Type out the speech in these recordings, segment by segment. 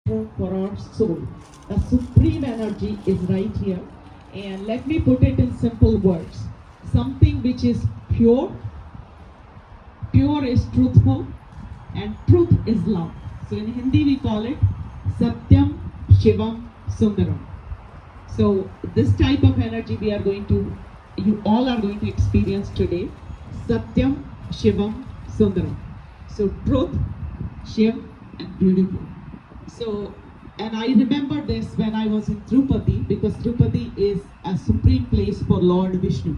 for our soul. The supreme energy is right here. And let me put it in simple words. Something which is pure, pure is truthful, and truth is love. So in Hindi we call it Satyam, Shivam, Sundaram. So this type of energy you all are going to experience today. Satyam, Shivam, Sundaram. So truth, Shiv, and beautiful. So, and I remember this when I was in Tirupati, because Tirupati is a supreme place for Lord Vishnu.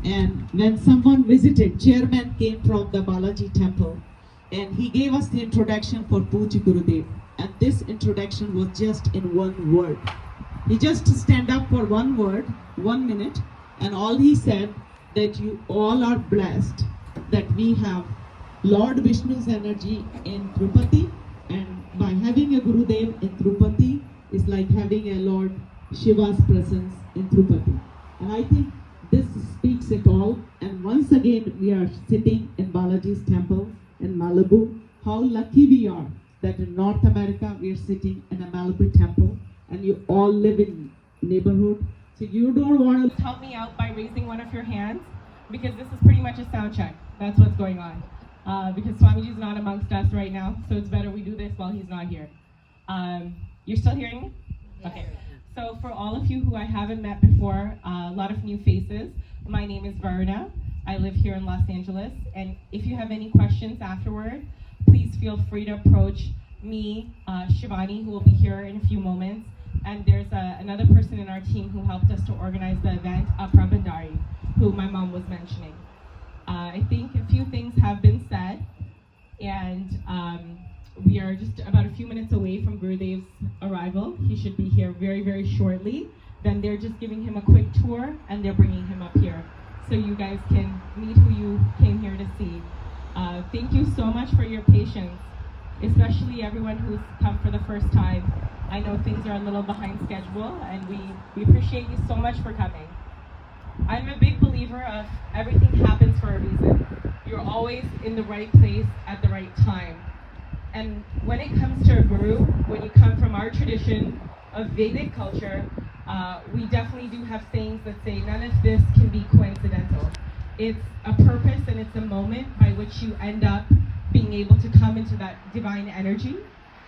And when someone visited, chairman came from the Balaji temple, and he gave us the introduction for Pujya Gurudev. And this introduction was just in one word. He just stand up for one word, 1 minute, and all he said that you all are blessed that we have Lord Vishnu's energy in Tirupati, and by having a Gurudev in Tirupati is like having a Lord Shiva's presence in Tirupati. And I think this speaks it all. And once again, we are sitting in Balaji's temple in Malibu. How lucky we are that in North America we are sitting in a Malibu temple, and you all live in neighborhood. So you don't want to help me out by raising one of your hands, because this is pretty much a sound check. That's what's going on. Because Swamiji is not amongst us right now, so it's better we do this while he's not here. You're still hearing me? Okay. So for all of you who I haven't met before, a lot of new faces, my name is Varuna. I live here in Los Angeles, and if you have any questions afterward, please feel free to approach me, Shivani, who will be here in a few moments, and there's another person in our team who helped us to organize the event, Prabhandari, who my mom was mentioning. I think a few things have been said, and we are just about a few minutes away from Gurudev's arrival. He should be here very, very shortly. Then they're just giving him a quick tour, and they're bringing him up here, so you guys can meet who you came here to see. Thank you so much for your patience, especially everyone who's come for the first time. I know things are a little behind schedule, and we appreciate you so much for coming. I'm a big believer of everything happens for a reason. You're always in the right place at the right time. And when it comes to a guru, when you come from our tradition of Vedic culture, we definitely do have sayings that say none of this can be coincidental. It's a purpose and it's a moment by which you end up being able to come into that divine energy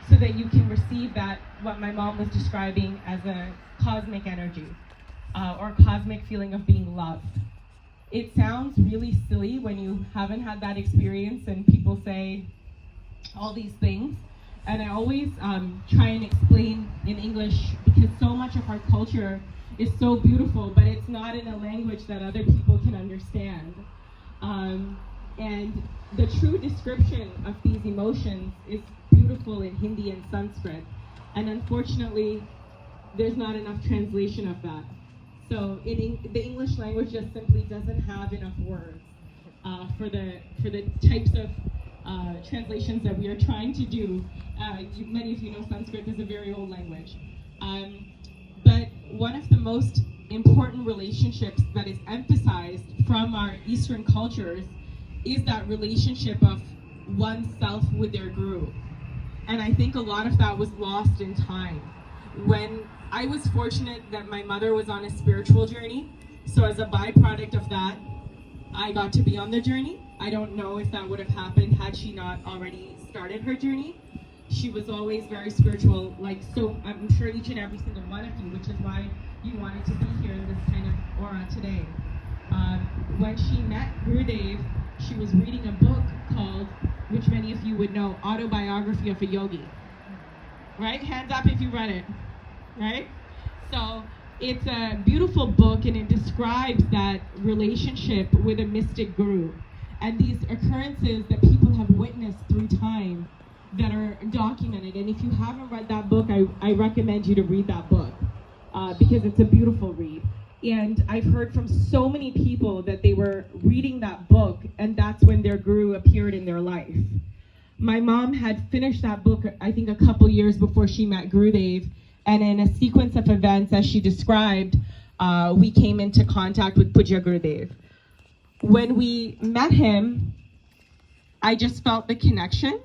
so that you can receive that, what my mom was describing as a cosmic energy. Or cosmic feeling of being loved. It sounds really silly when you haven't had that experience and people say all these things. And I always try and explain in English, because so much of our culture is so beautiful, but it's not in a language that other people can understand. And the true description of these emotions is beautiful in Hindi and Sanskrit. And unfortunately, there's not enough translation of that. So the English language just simply doesn't have enough words for the types of translations that we are trying to do. Many of you know Sanskrit is a very old language. But one of the most important relationships that is emphasized from our Eastern cultures is that relationship of oneself with their guru. And I think a lot of that was lost in time. When I was fortunate that my mother was on a spiritual journey, so as a byproduct of that, I got to be on the journey. I don't know if that would have happened had she not already started her journey. She was always very spiritual, so I'm sure each and every single one of you, which is why you wanted to be here in this kind of aura today. When she met Gurudev, she was reading a book called, which many of you would know, Autobiography of a Yogi. Right? Hands up if you read it. Right? So it's a beautiful book, and it describes that relationship with a mystic guru and these occurrences that people have witnessed through time that are documented. And if you haven't read that book, I recommend you to read that book because it's a beautiful read. And I've heard from so many people that they were reading that book, and that's when their guru appeared in their life. My mom had finished that book, I think, a couple years before she met Gurudev. And in a sequence of events, as she described, we came into contact with Pujya Gurudev. When we met him, I just felt the connection.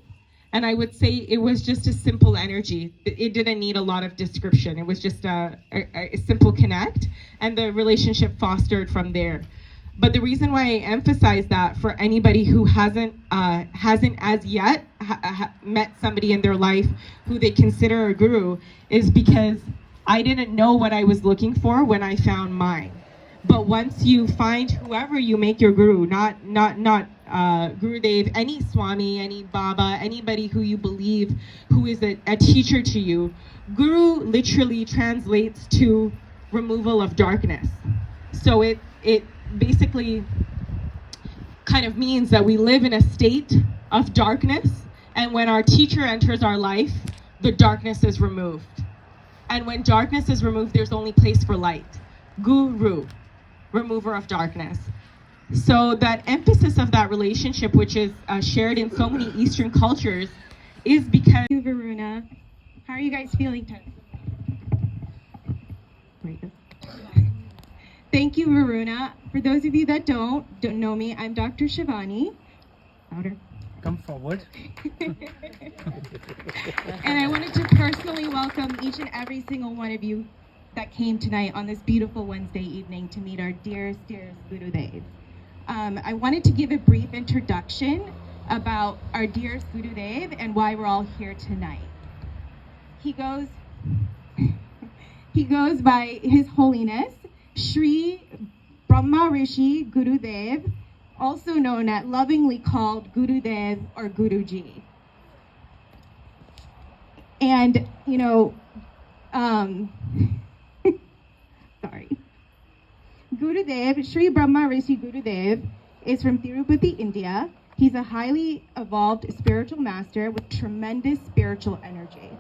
And I would say it was just a simple energy. It didn't need a lot of description. It was just a simple connect, and the relationship fostered from there. But the reason why I emphasize that for anybody who hasn't as yet met somebody in their life who they consider a guru is because I didn't know what I was looking for when I found mine. But once you find whoever you make your guru, not Gurudev, any Swami, any Baba, anybody who you believe who is a teacher to you, Guru literally translates to removal of darkness. So it basically kind of means that we live in a state of darkness, and when our teacher enters our life, the darkness is removed. And when darkness is removed, there's only place for light. Guru, remover of darkness. So that emphasis of that relationship, which is shared in so many Eastern cultures, is because... Thank you, Varuna. How are you guys feeling today? Thank you, Varuna. For those of you that don't know me, I'm Dr. Shivani. Louder. Come forward. And I wanted to personally welcome each and every single one of you that came tonight on this beautiful Wednesday evening to meet our dearest Gurudev. I wanted to give a brief introduction about our dearest Gurudev and why we're all here tonight. He goes by His Holiness Shri Brahamarishi Gurudev, also known as lovingly called Gurudev or Guruji. And sorry. Gurudev, Shri Brahamarishi Gurudev, is from Tirupati, India. He's a highly evolved spiritual master with tremendous spiritual energy.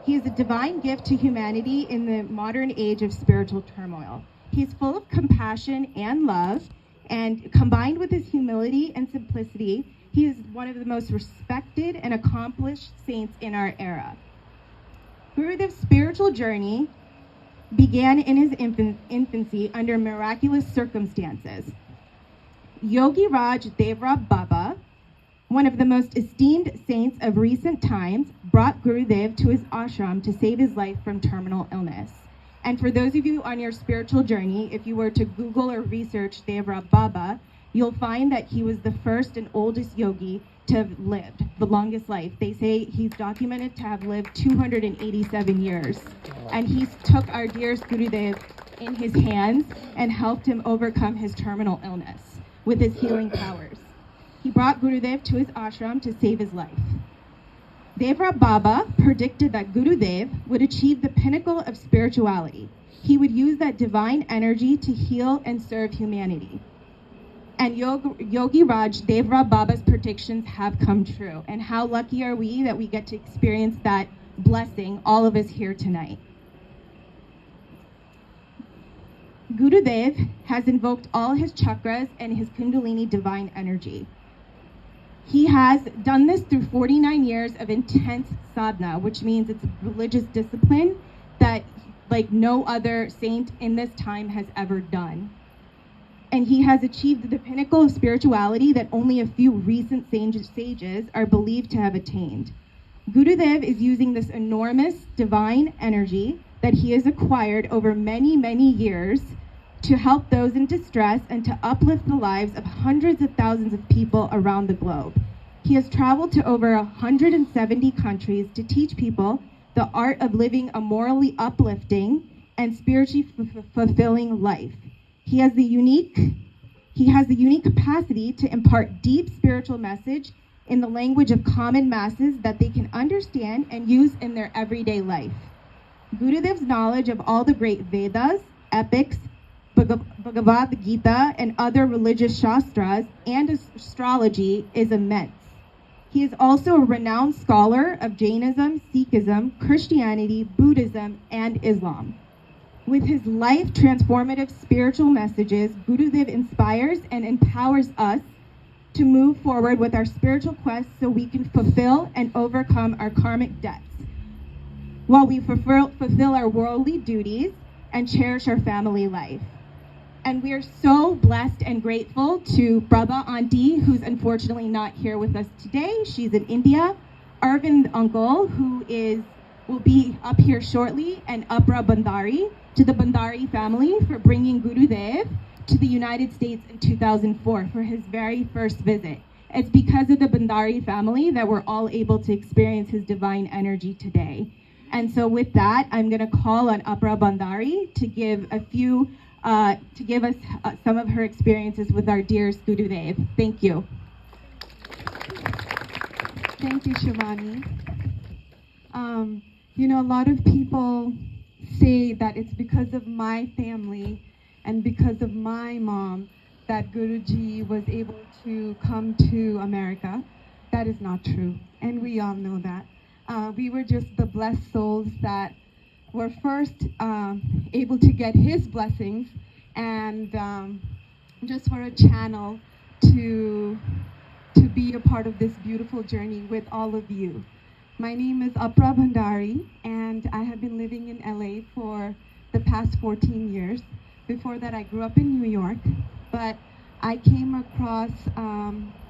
He is a divine gift to humanity in the modern age of spiritual turmoil. He's full of compassion and love, and combined with his humility and simplicity, he is one of the most respected and accomplished saints in our era. Gurudev's spiritual journey began in his infancy under miraculous circumstances. Yogi Raj Devrab Baba, one of the most esteemed saints of recent times, brought Gurudev to his ashram to save his life from terminal illness. And for those of you on your spiritual journey, if you were to Google or research Devrab Baba, you'll find that he was the first and oldest yogi to have lived the longest life. They say he's documented to have lived 287 years. And he took our dearest Gurudev in his hands and helped him overcome his terminal illness with his healing powers. He brought Gurudev to his ashram to save his life. Devrab Baba predicted that Gurudev would achieve the pinnacle of spirituality. He would use that divine energy to heal and serve humanity. And Yogi Raj Devrab Baba's predictions have come true. And how lucky are we that we get to experience that blessing, all of us here tonight. Gurudev has invoked all his chakras and his Kundalini divine energy. He has done this through 49 years of intense sadhana, which means it's a religious discipline that like no other saint in this time has ever done. And he has achieved the pinnacle of spirituality that only a few recent sages are believed to have attained. Gurudev is using this enormous divine energy that he has acquired over many, many years to help those in distress and to uplift the lives of hundreds of thousands of people around the globe. He has traveled to over 170 countries to teach people the art of living a morally uplifting and spiritually fulfilling life. He has the unique capacity to impart deep spiritual message in the language of common masses that they can understand and use in their everyday life. Gurudev's knowledge of all the great Vedas, epics, Bhagavad Gita, and other religious shastras and astrology is immense. He is also a renowned scholar of Jainism, Sikhism, Christianity, Buddhism, and Islam. With his life transformative spiritual messages, Gurudev inspires and empowers us to move forward with our spiritual quest so we can fulfill and overcome our karmic debts, while we fulfill our worldly duties and cherish our family life. And we are so blessed and grateful to Prabha Auntie, who's unfortunately not here with us today. She's in India. Arvind uncle, who will be up here shortly, and Abra Bandari, to the Bandari family for bringing Gurudev to the United States in 2004 for his very first visit. It's because of the Bandari family that we're all able to experience his divine energy today. And so with that, I'm going to call on Abra Bandari to give us some of her experiences with our dearest Gurudev. Thank you. Thank you, Shivani. A lot of people say that it's because of my family and because of my mom that Guruji was able to come to America. That is not true, and we all know that. We were just the blessed souls that were first able to get his blessings and just were a channel to be a part of this beautiful journey with all of you. My name is Apra Bhandari, and I have been living in LA for the past 14 years. Before that, I grew up in New York, but I came across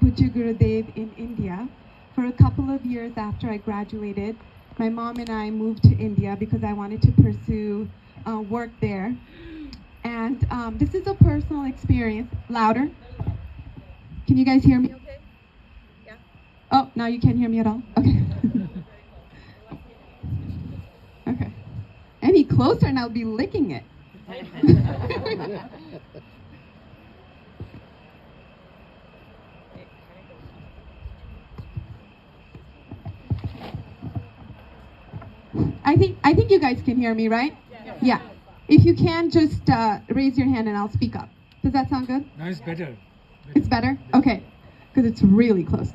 Pujya Gurudev in India for a couple of years after I graduated. My mom and I moved to India because I wanted to pursue work there. And this is a personal experience. Louder. Can you guys hear me okay? Yeah. Oh, now you can't hear me at all? Okay. Okay. Any closer and I'll be licking it. I think you guys can hear me, right? Yeah. If you can, just raise your hand and I'll speak up. Does that sound good? No, it's better. It's better? Okay. Because it's really close.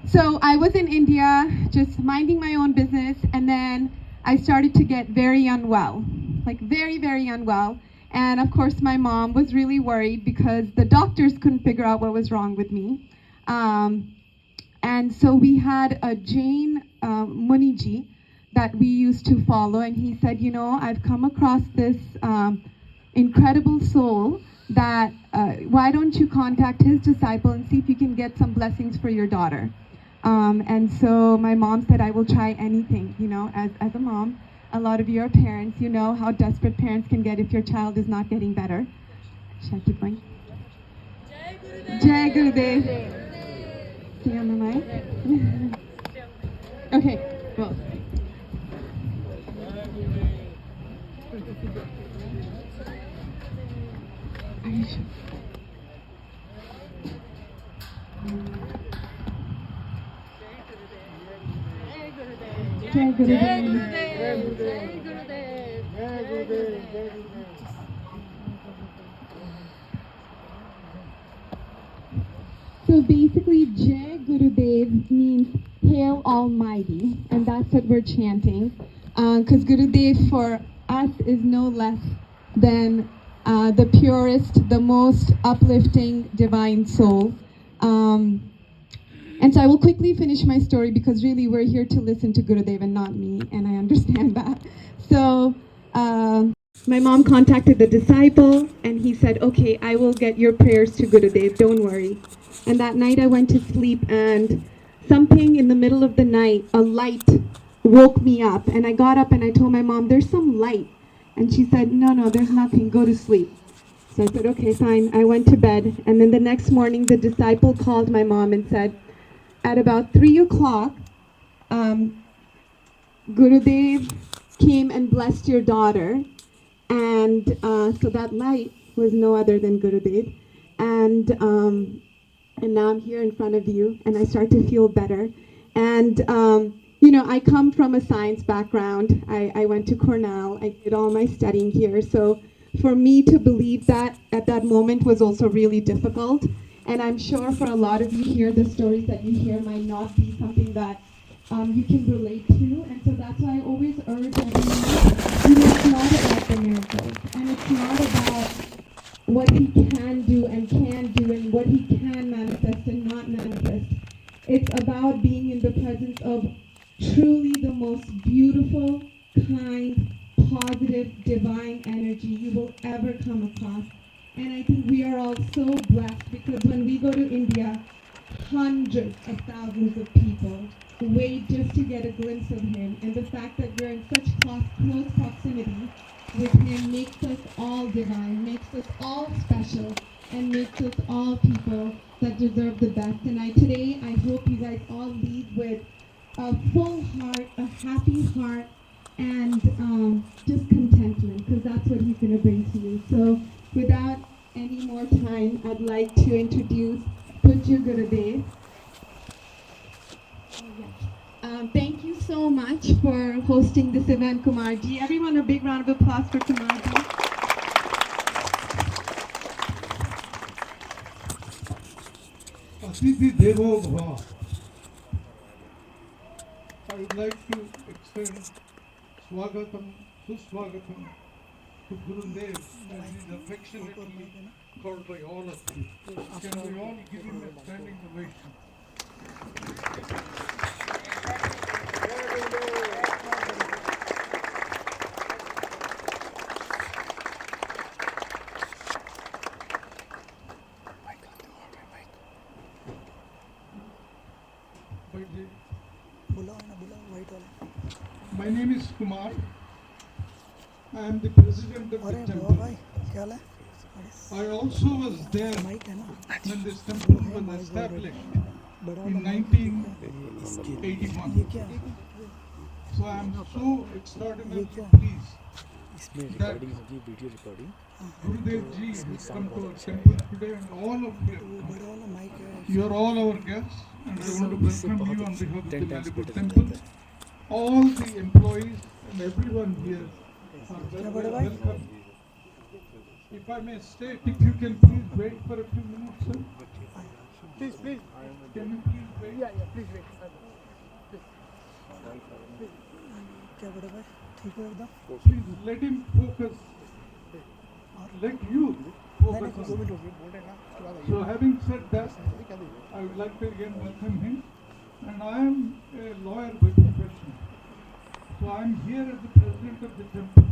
So I was in India just minding my own business, and then I started to get very unwell, like very, very unwell. And of course, my mom was really worried because the doctors couldn't figure out what was wrong with me. And so we had a Jain Muniji that we used to follow, and he said, I've come across this incredible soul that why don't you contact his disciple and see if you can get some blessings for your daughter. And so my mom said, I will try anything. As a mom, a lot of you are parents, you know how desperate parents can get if your child is not getting better. Should I keep going? Jai Gurudev. Stay on the mic. Okay, well. Are you sure? Jai Gurudev. Jai Gurudev. Jai Gurudev. Jai Gurudev. So basically, Jai Gurudev means Hail Almighty, and that's what we're chanting. Because Gurudev for us is no less than the purest, the most uplifting divine soul. And so I will quickly finish my story because really we're here to listen to Gurudev and not me, and I understand that. So my mom contacted the disciple, and he said, okay, I will get your prayers to Gurudev, don't worry. And that night I went to sleep, and something in the middle of the night, a light woke me up, and I got up and I told my mom, there's some light. And she said, no, there's nothing, go to sleep. So I said, okay, fine. I went to bed, and then the next morning the disciple called my mom and said, at about 3 o'clock, Gurudev came and blessed your daughter, and so that light was no other than Gurudev, and now I'm here in front of you, and I start to feel better. And I come from a science background. I went to Cornell. I did all my studying here. So for me to believe that at that moment was also really difficult. And I'm sure for a lot of you here, the stories that you hear might not be something that you can relate to. And so that's why I always urge everyone, it's not about the miracles. And it's not about what he can do and what he can manifest and not manifest. It's about being in the presence of truly the most beautiful, kind, positive, divine energy you will ever come across. And I think we are all so blessed because when we go to India, hundreds of thousands of people wait just to get a glimpse of him, and the fact that we're in such close proximity with him makes us all divine, makes us all special, and makes us all people that deserve the best. And today I hope you guys all leave with a full heart, a happy heart, and just contentment, because that's what he's going to bring to you. So without any more time, I'd like to introduce Pujya Gurudev. Thank you so much for hosting this event, Kumarji. Everyone, a big round of applause for Kumarji. Atithi Devo Bhava. I would like to extend Swagatam, Suswagatam to Gurudev, as he is affectionately called by all of you. Can we all give him a standing ovation? My name is Kumar. I am the president of the temple. I also was there when this temple was established in 1981. So I am so extraordinarily pleased that Gurudev Ji has come to our temple today, and all of you. You are all our guests, and I want to welcome you on behalf of the Malibu Temple. All the employees and everyone here are welcome. If I may state, if you can please wait for a few minutes, sir. Please. Can you please wait? Yeah, please wait. Please let him focus. Let you focus on it. So having said that, I would like to again welcome him. And I am a lawyer by profession. So I am here as the president of the temple.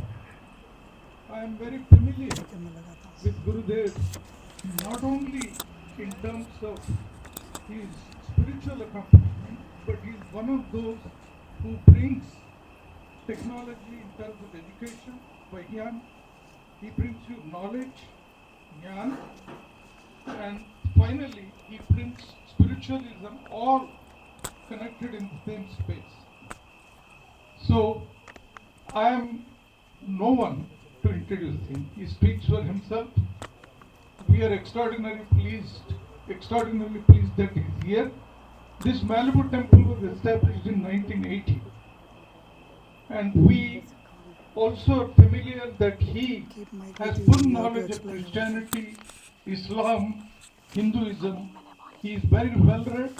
I am very familiar with Gurudev, not only in terms of his spiritual accomplishment, but he is one of those who brings technology in terms of education, Vajnan. He brings you knowledge, Jnana, and finally he brings spiritualism, all connected in the same space. So I am no one to introduce him. He speaks for himself. We are extraordinarily pleased that he is here. This Malibu temple was established in 1980, and we also are familiar that he has full knowledge of Christianity, Islam, Hinduism. He is very well read.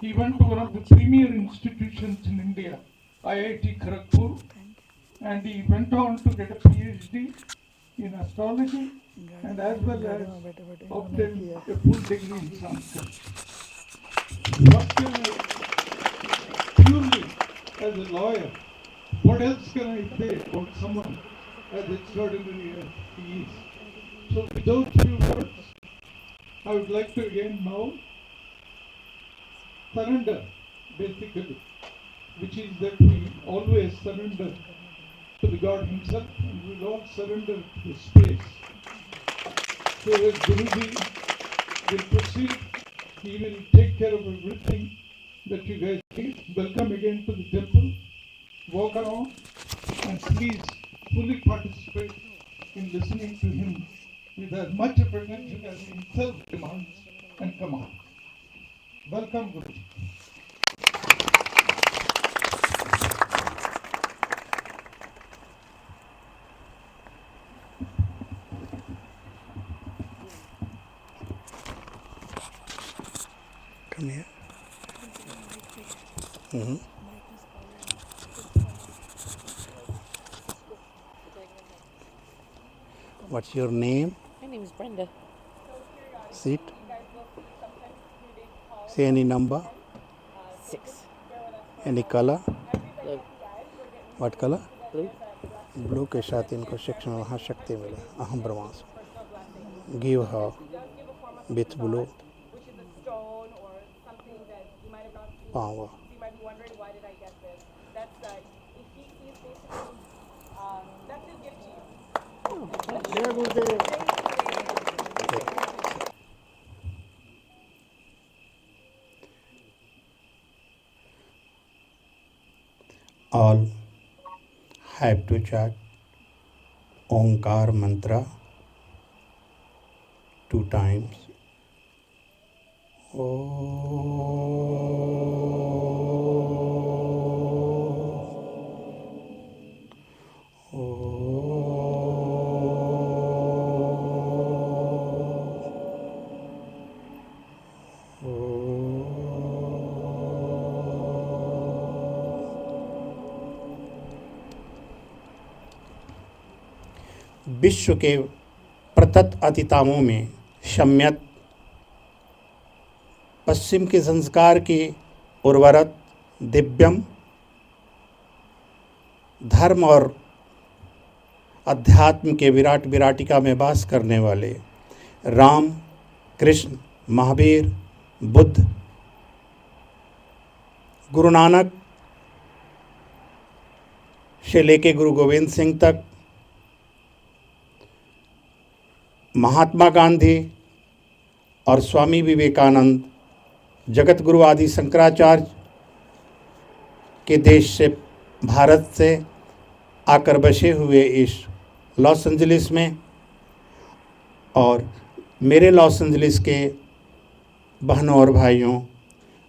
He went to one of the premier institutions in India, IIT Kharagpur, and he went on to get a PhD in astrology and as well as obtained a full degree in Sanskrit. What can I, purely as a lawyer, what else can I say about someone as extraordinary as he is? So with those few words, I would like to again now surrender, basically, which is that we always surrender to the God himself, and we will all surrender to the space. So as Guruji will proceed, he will take care of everything that you guys need. Welcome again to the temple. Walk around and please fully participate in listening to him with as much of attention as he himself demands and commands. Welcome, Guruji. Come here. What's your name? My name is Brenda. Sit. Say any number. 6. Any color. Blue. What color? Blue. Blue के साथ इनको शिक्षण वहाँ शक्ति मिले अहम ब्रह्मास्म give her with blue पाऊंगा। You might be wondering, why did I get this? That's he's basically that's his gift to you. जय गुरुदेव। All have to chant Omkar mantra 2 times. विश्व के प्रतत अतितामों में शम्यत पश्चिम के संस्कार की उर्वरत दिव्यम धर्म और अध्यात्म के विराट विराटिका में वास करने वाले राम, कृष्ण, महावीर, बुद्ध, गुरु नानक से लेके गुरु गोविंद सिंह तक, महात्मा गांधी और स्वामी विवेकानंद, जगत गुरु आदि शंकराचार्य के देश से, भारत से आकर बसे हुए इस लॉस एंजलिस में, और मेरे लॉस एंजलिस के बहनों और भाइयों,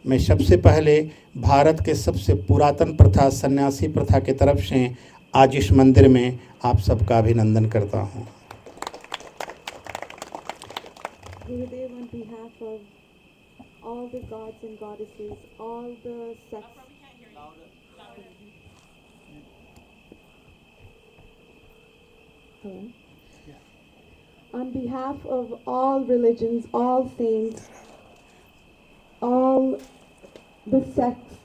मैं सबसे पहले भारत के सबसे पुरातन प्रथा सन्यासी प्रथा के तरफ से आज इस मंदिर में आप सबका अभिनंदन करता हूँ। Gurudev, on behalf of all the gods and goddesses, all the sects. Hello? On behalf of all religions, all saints, all the sects,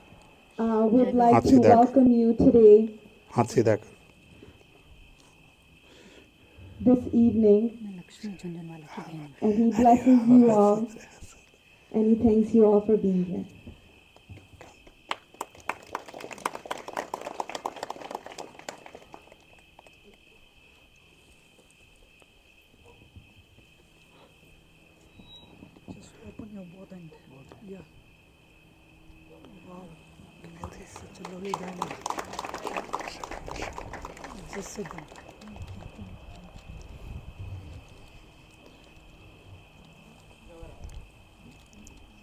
would like to welcome you today, हाथ सीधा कर। this evening, and he blesses you all, and he thanks you all for being here. Just open your both end. Yeah. Wow. That is such a lovely diamond. Just sit down.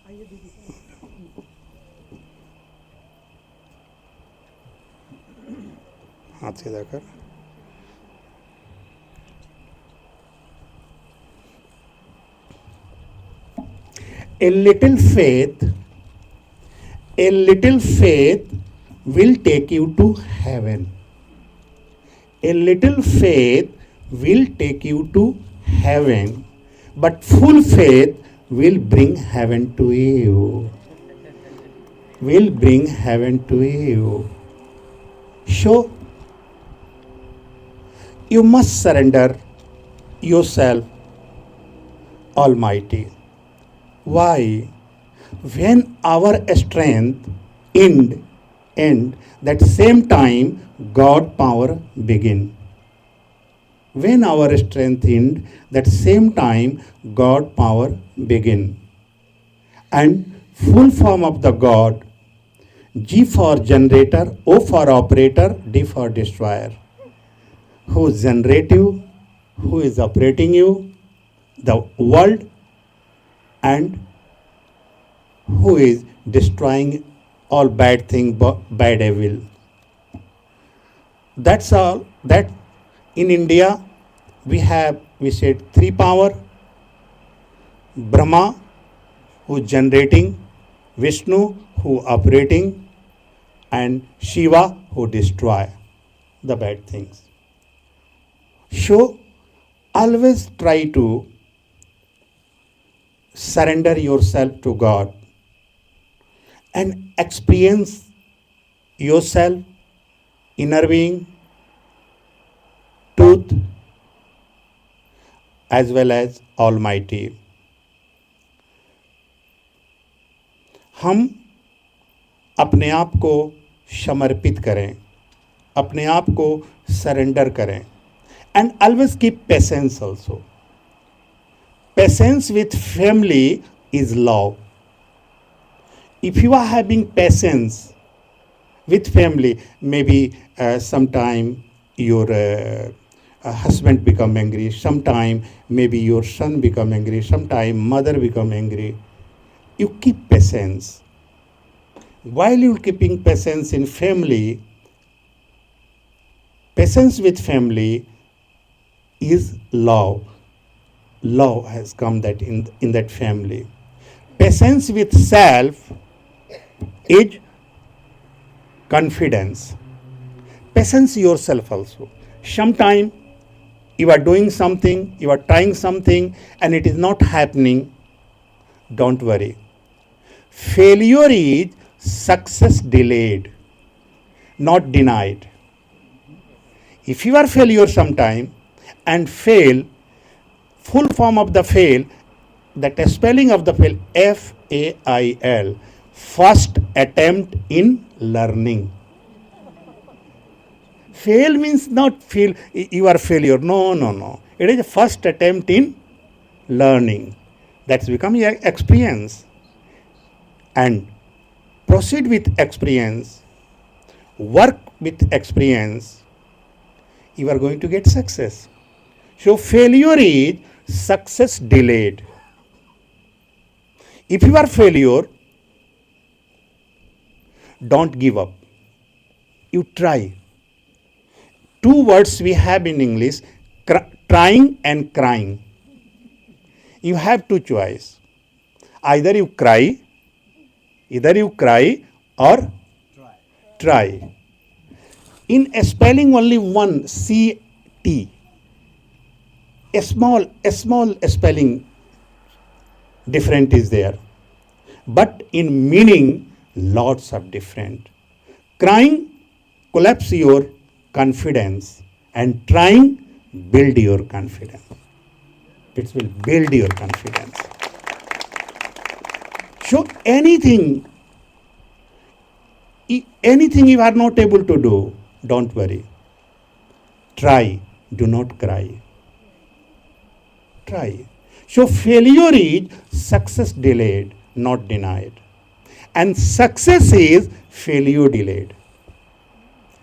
आइए दीदी। हाथ सीधा कर। A little faith will take you to heaven. A little faith will take you to heaven, but full faith will bring heaven to you. Will bring heaven to you. So, you must surrender yourself Almighty. Why? When our strength end, that same time God power begin. When our strength end, that same time God power begin. And full form of the God, G for generator, O for operator, D for destroyer. Who is generative, who is operating you, the world, and who is destroying all bad thing, bad evil. That's all. That in India we said 3 power: Brahma, who generating, Vishnu, who operating, and Shiva, who destroy the bad things. So always try to surrender yourself to God and experience yourself, inner being, truth, as well as Almighty. 'हम अपने आप को समर्पित करें, अपने आप को surrender करें. And always keep patience also. Patience with family is love. If you are having patience with family, maybe sometime your husband become angry, sometime maybe your son become angry, sometime mother become angry. You keep patience. While you keeping patience in family, patience with family is love. Love has come that in that family. Patience with self is confidence. Patience yourself also. Sometime you are doing something, you are trying something, and it is not happening. Don't worry. Failure is success delayed, not denied. If you are failure sometime and fail, full form of the fail, that spelling of the fail, FAIL, first attempt in learning. Fail means not fail, you are failure. No. It is a first attempt in learning. That's become your experience. And proceed with experience, work with experience, you are going to get success. So failure is success delayed. If you are failure, don't give up. You try. Two words we have in English, trying and crying. You have two choice. Either you cry or try. In spelling only one CT. A small spelling different is there. But in meaning, lots of different. Crying collapse your confidence, and trying build your confidence. It will build your confidence. So anything you are not able to do, don't worry. Try, do not cry. Try. So failure is success delayed, not denied. And success is failure delayed.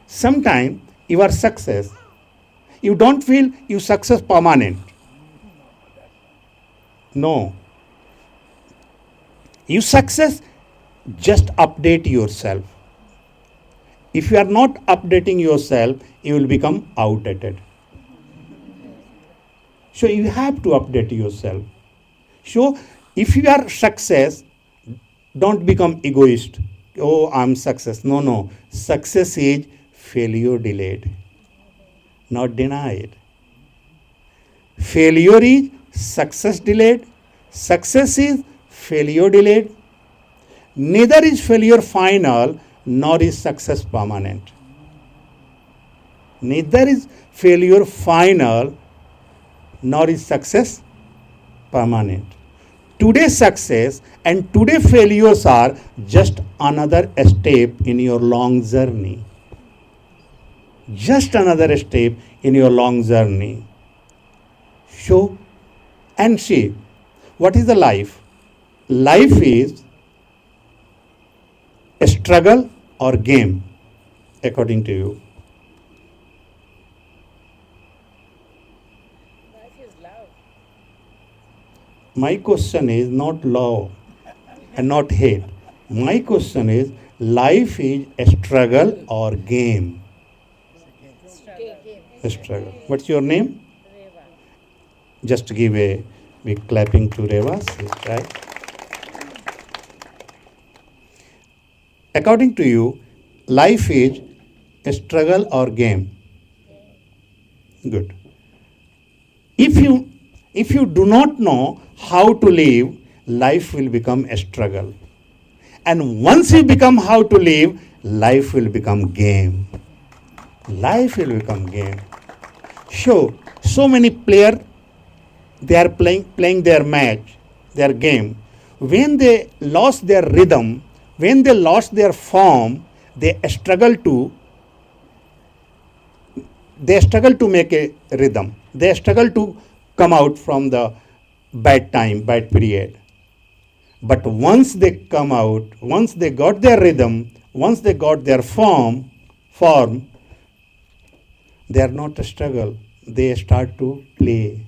Sometimes your success, you don't feel your success permanent. No. You success, just update yourself. If you are not updating yourself, you will become outdated. So you have to update yourself. So if you are success, don't become egoist. Oh, I'm success. No. Success is failure delayed, not denied. Failure is success delayed. Success is failure delayed. Neither is failure final, nor is success permanent. Neither is failure final, nor is success permanent. Today's success and today's failures are just another step in your long journey. Just another step in your long journey. So, and see, what is the life? Life is a struggle or game, according to you. Life is love. My question is not love and not hate. My question is, life is a struggle or game? A struggle. What's your name? Reva. Just give a big clapping to Reva. Right? According to you, life is a struggle or game? Good. If you do not know how to live, life will become a struggle. And once you become how to live, life will become game. Life will become game. So many players, they are playing their match, their game. When they lost their rhythm, When they lost their form, they struggle to make a rhythm. They struggle to come out from the bad time, bad period. But once they come out, once they got their rhythm, once they got their form, they are not a struggle. They start to play.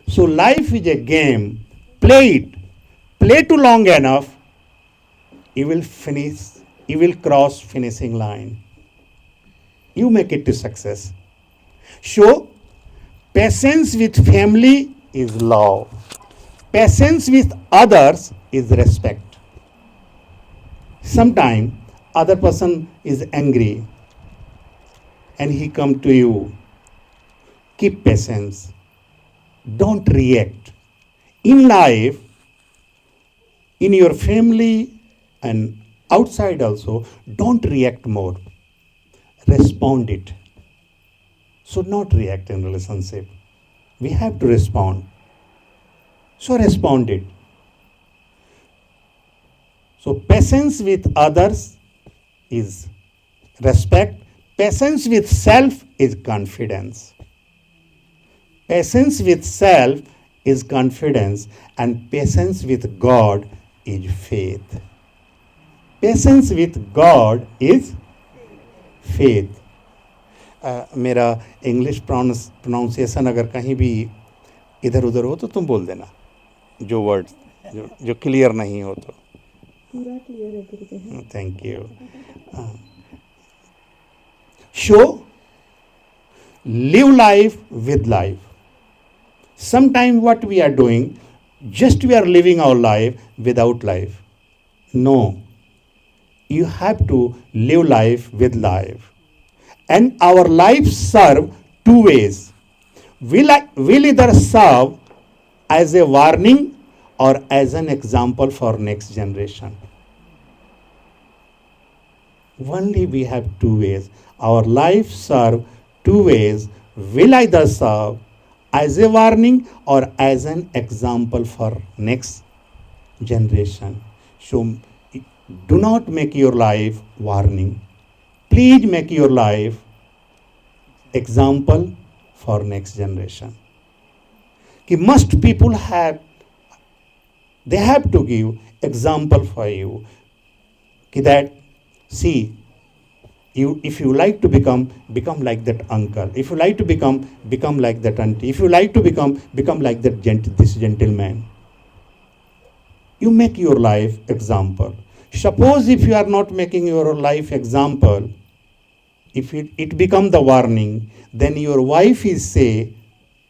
So life is a game. Play it. Play too long enough, you will finish, you will cross finishing line. You make it to success. So, patience with family is love. Patience with others is respect. Sometimes other person is angry and he come to you. Keep patience. Don't react. In life, in your family and outside also, don't react more. Respond it. So not react in relationship. We have to respond. So respond it. So patience with others is respect. Patience with self is confidence. Patience with self is confidence, and patience with God is faith. Patience with God is faith. मेरा English pronunciation अगर कहीं भी इधर उधर हो तो तुम बोल देना, जो वर्ड जो क्लियर नहीं हो तो. पूरा क्लियर है गुरुदेव. Thank you. So, live life with life. Sometimes what we are doing, just we are living our life without life. No. You have to live life with life. And our life serve two ways. Will either serve as a warning or as an example for next generation. Only we have two ways. Our life serve two ways. Will either serve as a warning or as an example for next generation. So do not make your life warning. Please make your life example for next generation. Ki must people they have to give example for you. Ki that, see, if you like to become like that uncle. If you like to become like that auntie. If you like to become like that this gentleman. You make your life example. Suppose if you are not making your life example, if it become the warning, then your wife is say,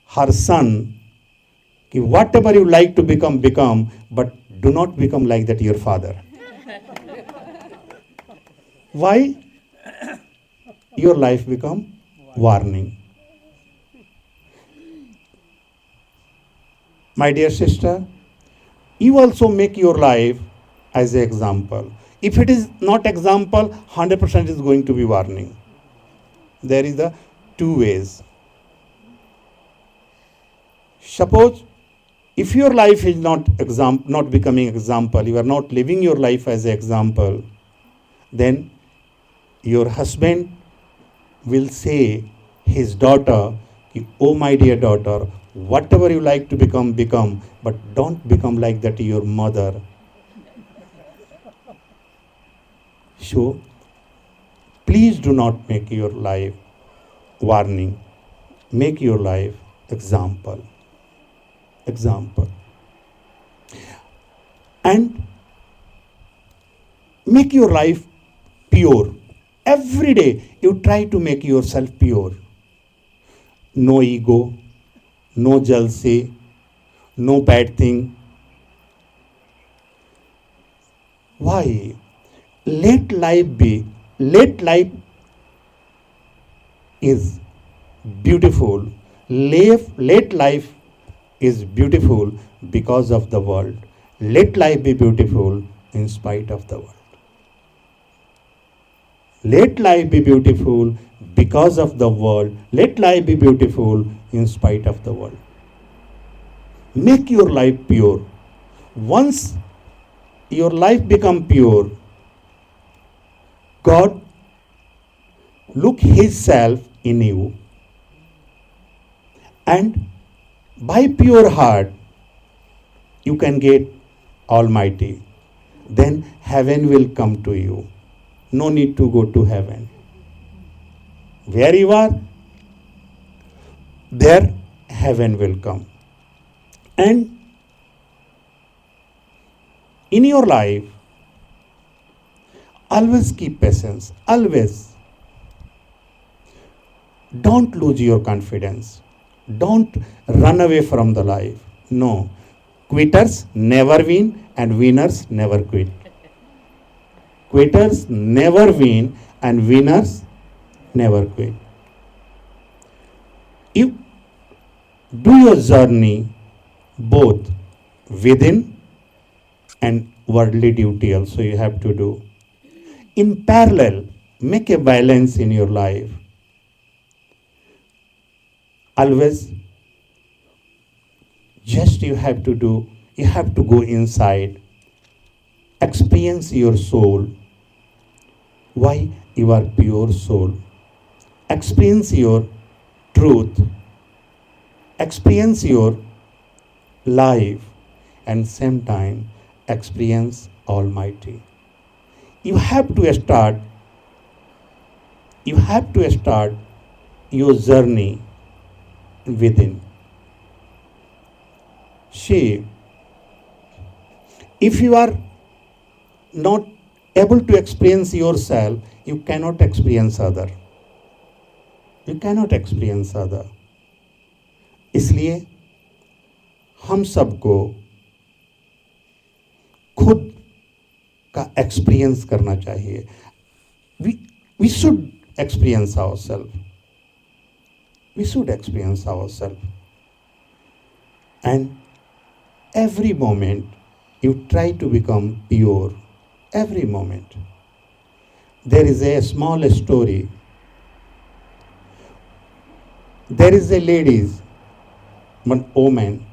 her son, ki whatever you like to become, but do not become like that your father. Why? Your life become warning. My dear sister, you also make your life as an example. If it is not example, 100% is going to be warning. There is the two ways. Suppose if your life is not becoming example, you are not living your life as an example, then your husband will say his daughter, oh my dear daughter, whatever you like to become, but don't become like that your mother. So, please do not make your life warning. Make your life example. And make your life pure. Every day you try to make yourself pure. No ego, no jealousy, no bad thing. Why? Let life is beautiful. Let life is beautiful because of the world. Let life be beautiful in spite of the world. Let life be beautiful because of the world. Let life be beautiful in spite of the world. Make your life pure. Once your life become pure, God look his self in you. And by pure heart, you can get Almighty. Then heaven will come to you. No need to go to heaven. Where you are, there heaven will come. And in your life, always keep patience. Always. Don't lose your confidence. Don't run away from the life. No. Quitters never win and winners never quit. Quitters never win and winners never quit. You do your journey both within and worldly duty also you have to do. In parallel, make a balance in your life. Always just you have to go inside, experience your soul. Why? You are pure soul. Experience your truth, experience your life, and same time experience Almighty. You have to start your journey within. See, if you are not able to experience yourself, you cannot experience other. You cannot experience other. इसलिए हम सबको खुद का experience करना चाहिए. We should experience ourselves. We should experience ourselves. And every moment you try to become pure. Every moment. There is a small story. There is a lady, one woman.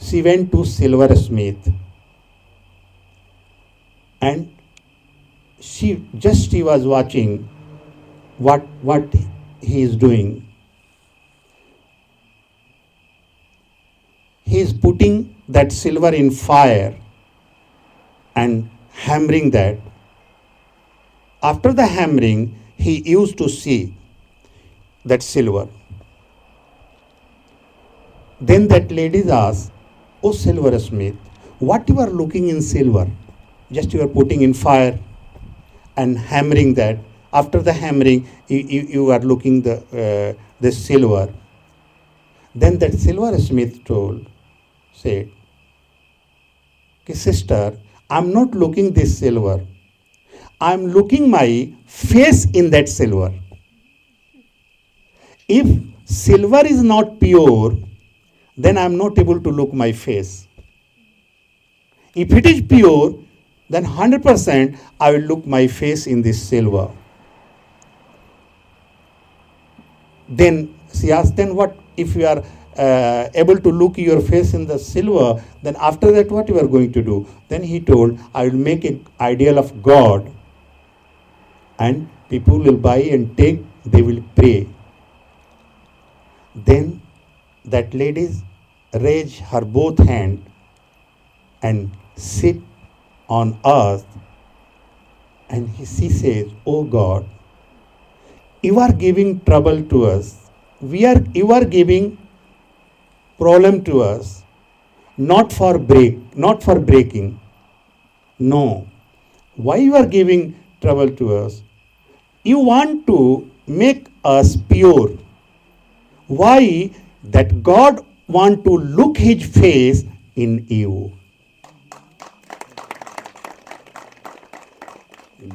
She went to silversmith, and she was watching what he is doing. He is putting that silver in fire and hammering that. After the hammering, he used to see that silver. Then that lady asked, "Oh silversmith, what you are looking in silver? Just you are putting in fire and hammering that. After the hammering, you are looking the silver." Then that silversmith said, "Sister, I'm not looking this silver. I'm looking my face in that silver. If silver is not pure, then I'm not able to look my face. If it is pure, then 100% I will look my face in this silver." Then she asked, "Then what if you are able to look your face in the silver, then after that what you are going to do?" Then he told, "I will make an ideal of God, and people will buy and take, they will pray." Then that lady raised her both hands and sit on earth, and she says, "Oh God, you are giving trouble to us. You are giving problem to us, not for breaking. No. Why you are giving trouble to us? You want to make us pure. Why? That God want to look his face in you.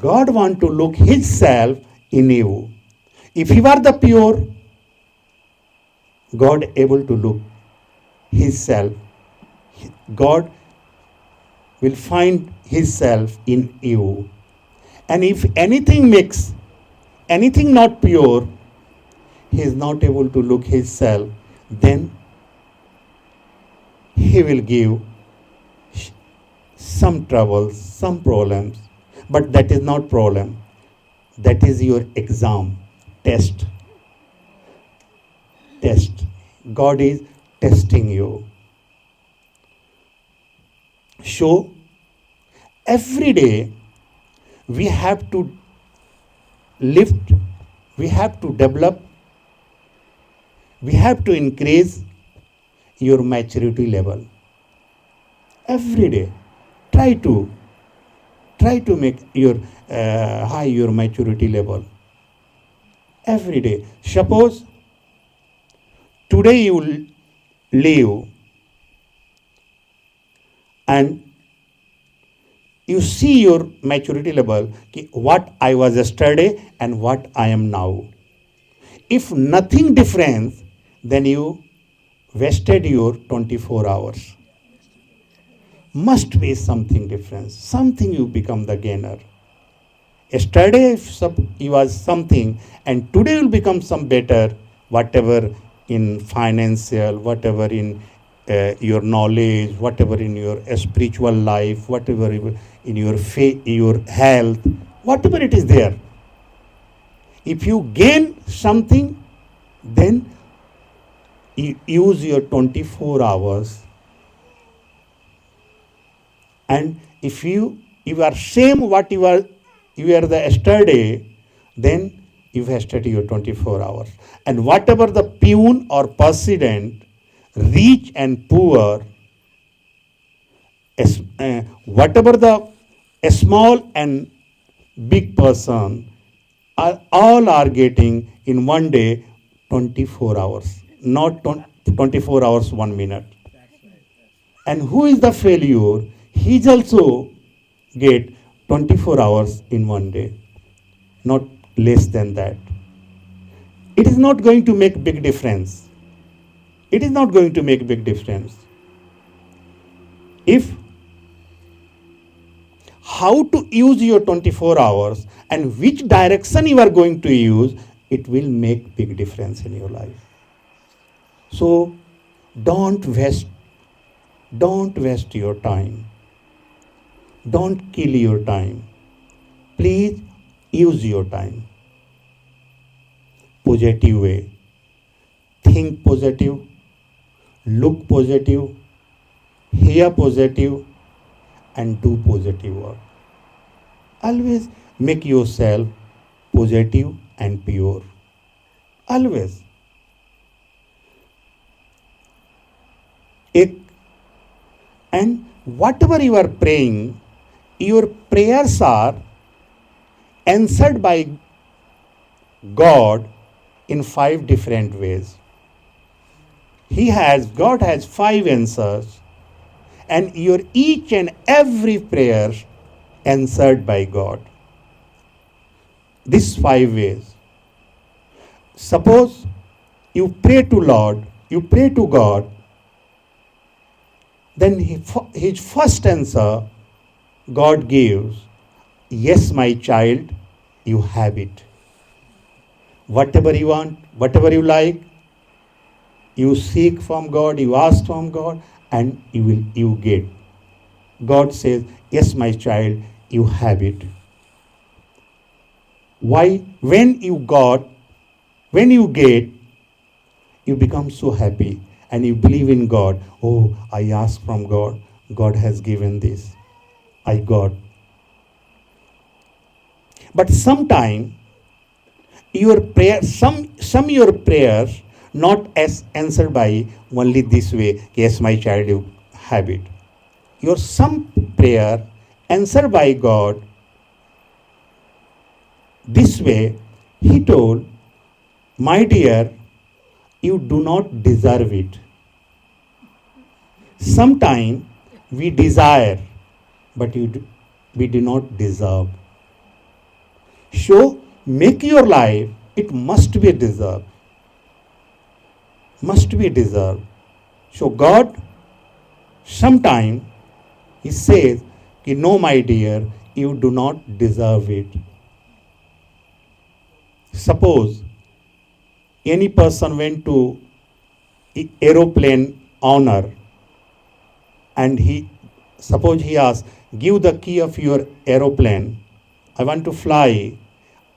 God want to look his self in you. If you are the pure, God able to look his self. God will find his self in you. And if anything mixed, anything not pure, he is not able to look his self, then he will give some troubles, some problems, but that is not problem. That is your exam, test. Test. God is testing you. So, every day we have to lift, we have to develop, we have to increase your maturity level. Every day, try to make your high your maturity level. Every day. Suppose today you will live and you see your maturity level, what I was yesterday and what I am now. If nothing difference, then you wasted your 24 hours. Must be something different. Something you become the gainer. Yesterday you was something and today will become some better, whatever in financial, whatever in your knowledge, whatever in your spiritual life, whatever in your faith, your health, whatever it is there. If you gain something, then you use your 24 hours. And if you are same what you are the yesterday, then you wasted your 24 hours. And whatever the peon or president, rich and poor, whatever the small and big person, all are getting in one day 24 hours, not 24 hours 1 minute. And who is the failure? He's also get 24 hours in one day, not less than that. It is not going to make big difference. It is not going to make big difference. If how to use your 24 hours and which direction you are going to use, it will make big difference in your life. So don't waste your time. Don't kill your time. Please use your time. Positive way. Think positive. Look positive. Hear positive. And do positive work. Always make yourself positive and pure. Always. And whatever you are praying, your prayers are answered by God in 5 different ways. God has 5 answers, and your each and every prayer answered by God. These 5 ways. Suppose you pray to Lord, you pray to God, then his first answer God gives, yes, my child, you have it. Whatever you want, whatever you like, you seek from God, you ask from God, and you get. God says, yes, my child, you have it. Why? When you get, you become so happy and you believe in God. Oh, I asked from God. God has given this. I got. But sometime your prayer, some your prayers not as answered by only this way. Yes, my child, you have it. Your some prayer answered by God this way. He told, my dear, you do not deserve it. Sometimes we desire, but we do not deserve. So make your life, it must be deserved. Must be deserved. So God, sometime He says, no, my dear, you do not deserve it. Suppose any person went to aeroplane owner and he suppose he asks, give the key of your aeroplane. I want to fly.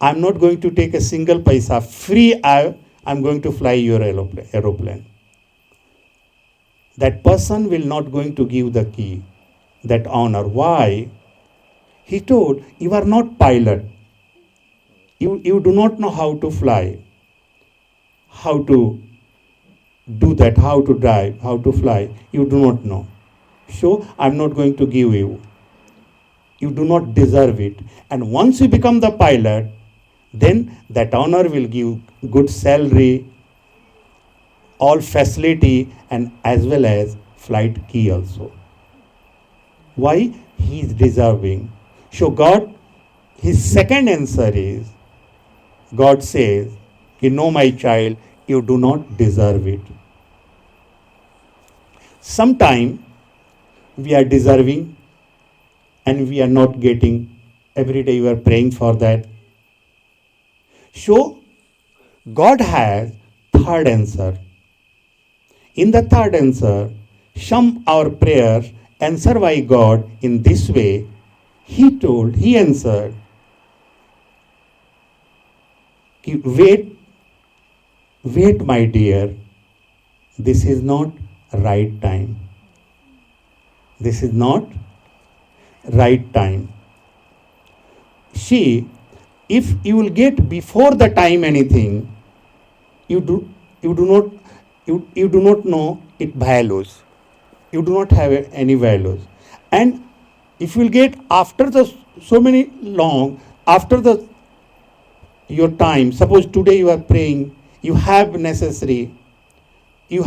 I'm not going to take a single paisa. Free, I'm going to fly your aeroplane. That person will not going to give the key, that honor. Why? He told, you are not pilot. You do not know how to fly, how to do that, how to drive, how to fly. You do not know. So I'm not going to give you. You do not deserve it. And once you become the pilot, then that honor will give good salary, all facility, and as well as flight key also. Why? He is deserving. So God, his second answer is, God says, you know my child, you do not deserve it. Sometimes we are deserving and we are not getting. Every day you are praying for that. So God has third answer. In the third answer, some our prayers answered by God in this way. He answered, wait, my dear, this is not right time. This is not right time. See, if you will get before the time anything, you do not know it values. You do not have any values. And if you will get after the so many long, after the your time, suppose today you are praying, you have necessary, you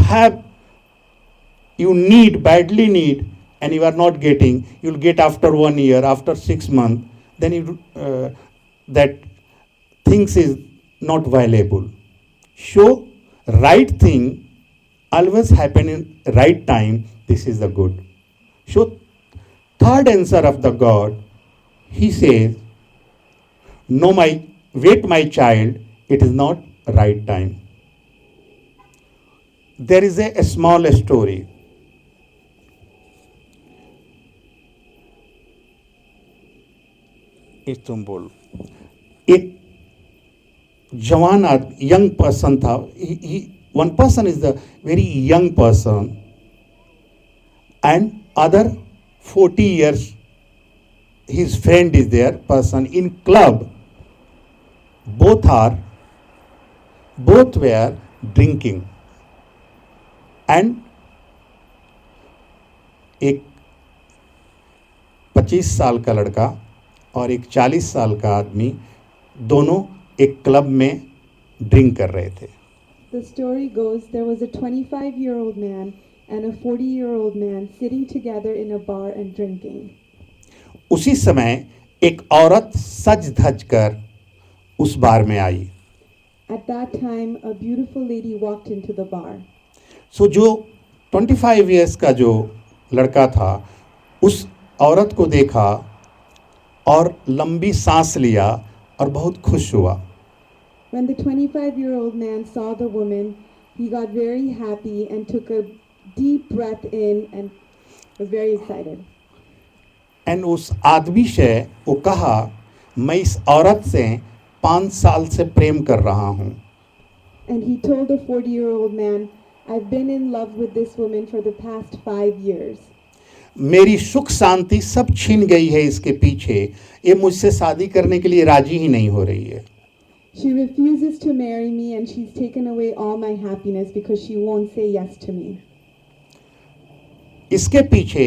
need, badly need, and you are not getting, you will get after 1 year, after 6 months, then you that things is not valuable. So right thing always happen in right time. This is the good. So third answer of the God, he says, no, wait my child, it is not right time. There is a small story. तुम बोलो. एक जवान आदमी, young person था. One person is the very young person, and other 40 years his friend is there, person in club. Both were drinking, and एक 25 साल का लड़का और एक 40 साल का आदमी दोनों एक क्लब में ड्रिंक कर रहे थे. The story goes, there was a 25-year-old man and a 40-year-old man sitting together in a bar and drinking. उसी समय एक औरत सज धज कर उस बार में आई. At that time, a beautiful lady walked into the bar. So जो 25 years का जो लड़का था, उस औरत को देखा और लंबी सांस लिया और बहुत खुश हुआ. When the 25-year-old man saw the woman, he got very happy and took a deep breath in and was very excited. And उस आदमी से वो कहा, मैं इस औरत से 5 साल से प्रेम कर रहा हूँ. And he told the 40-year-old man, I've been in love with this woman for the past 5 years. मेरी सुख शांति सब छीन गई है इसके पीछे. ये मुझसे शादी करने के लिए राजी ही नहीं हो रही है. She refuses to marry me and she's taken away all my happiness because she won't say yes to me. इसके पीछे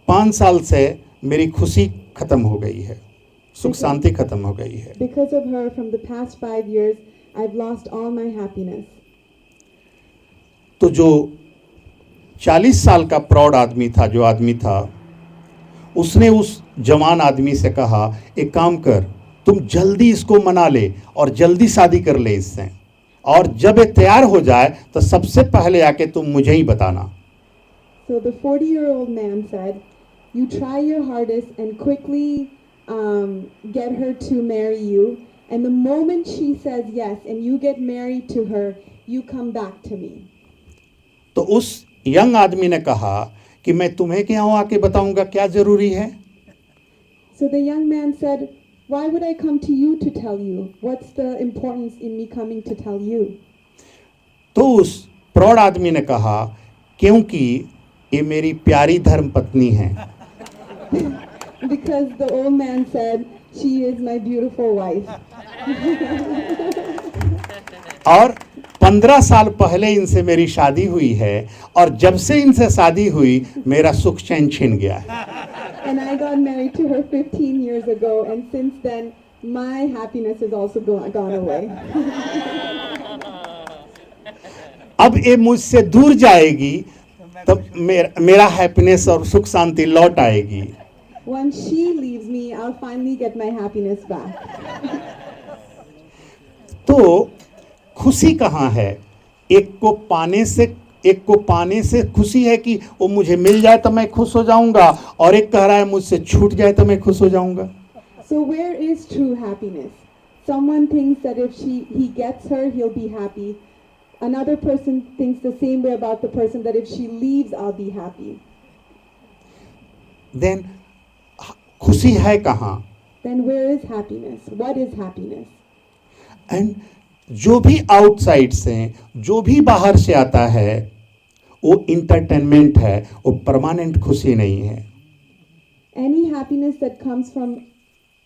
5 साल से मेरी खुशी खत्म हो गई है, सुख शांति खत्म हो गई है. Because of her, from the past 5 years, I've lost all my happiness. तो जो 40 साल का प्रौढ़ आदमी था, जो आदमी था, उसने उस जवान आदमी से कहा, एक काम कर, तुम जल्दी इसको मना ले और जल्दी शादी कर ले इससे, और जब ये तैयार हो जाए तो सबसे पहले आके तुम मुझे ही बताना. So the 40-year-old man said, you try your hardest and quickly get her to marry you, and the moment she says yes and you get married to her, you come back to me. तो उस young आदमी ने कहा कि मैं तुम्हें क्या आके बताऊंगा क्या जरूरी है. So the young man said, why would I come to you to tell you? What's the importance in me coming to tell you? तो उस प्रौढ़ आदमी ने कहा, क्योंकि ये मेरी प्यारी धर्म पत्नी है. Because the old man said, she is my beautiful wife. और 15 साल पहले इनसे मेरी शादी हुई है और जब से इनसे शादी हुई मेरा सुख चैन छिन गया है. And I got married to her 15 years ago, and since then, my happiness has also gone away. अब ये मुझसे दूर जाएगी तब मेरा हैप्पीनेस और सुख शांति लौट आएगी. Once she leaves me, I'll finally get my happiness back. तो खुशी कहाँ है? एक को पाने से खुशी है कि वो मुझे मिल जाए तो मैं खुश हो जाऊंगा, और एक कह रहा है मुझसे छूट जाए तो मैं खुश हो जाऊंगा. So where is true happiness? Someone thinks that if he gets her, he'll be happy. Another person thinks the same way about the person, that if she leaves, I'll be happy. Then खुशी है कहाँ? Then where is happiness? What is happiness? And जो भी outside से, जो भी बाहर से आता है वो इंटरटेनमेंट है, वो परमानेंट खुशी नहीं है. Any happiness that comes from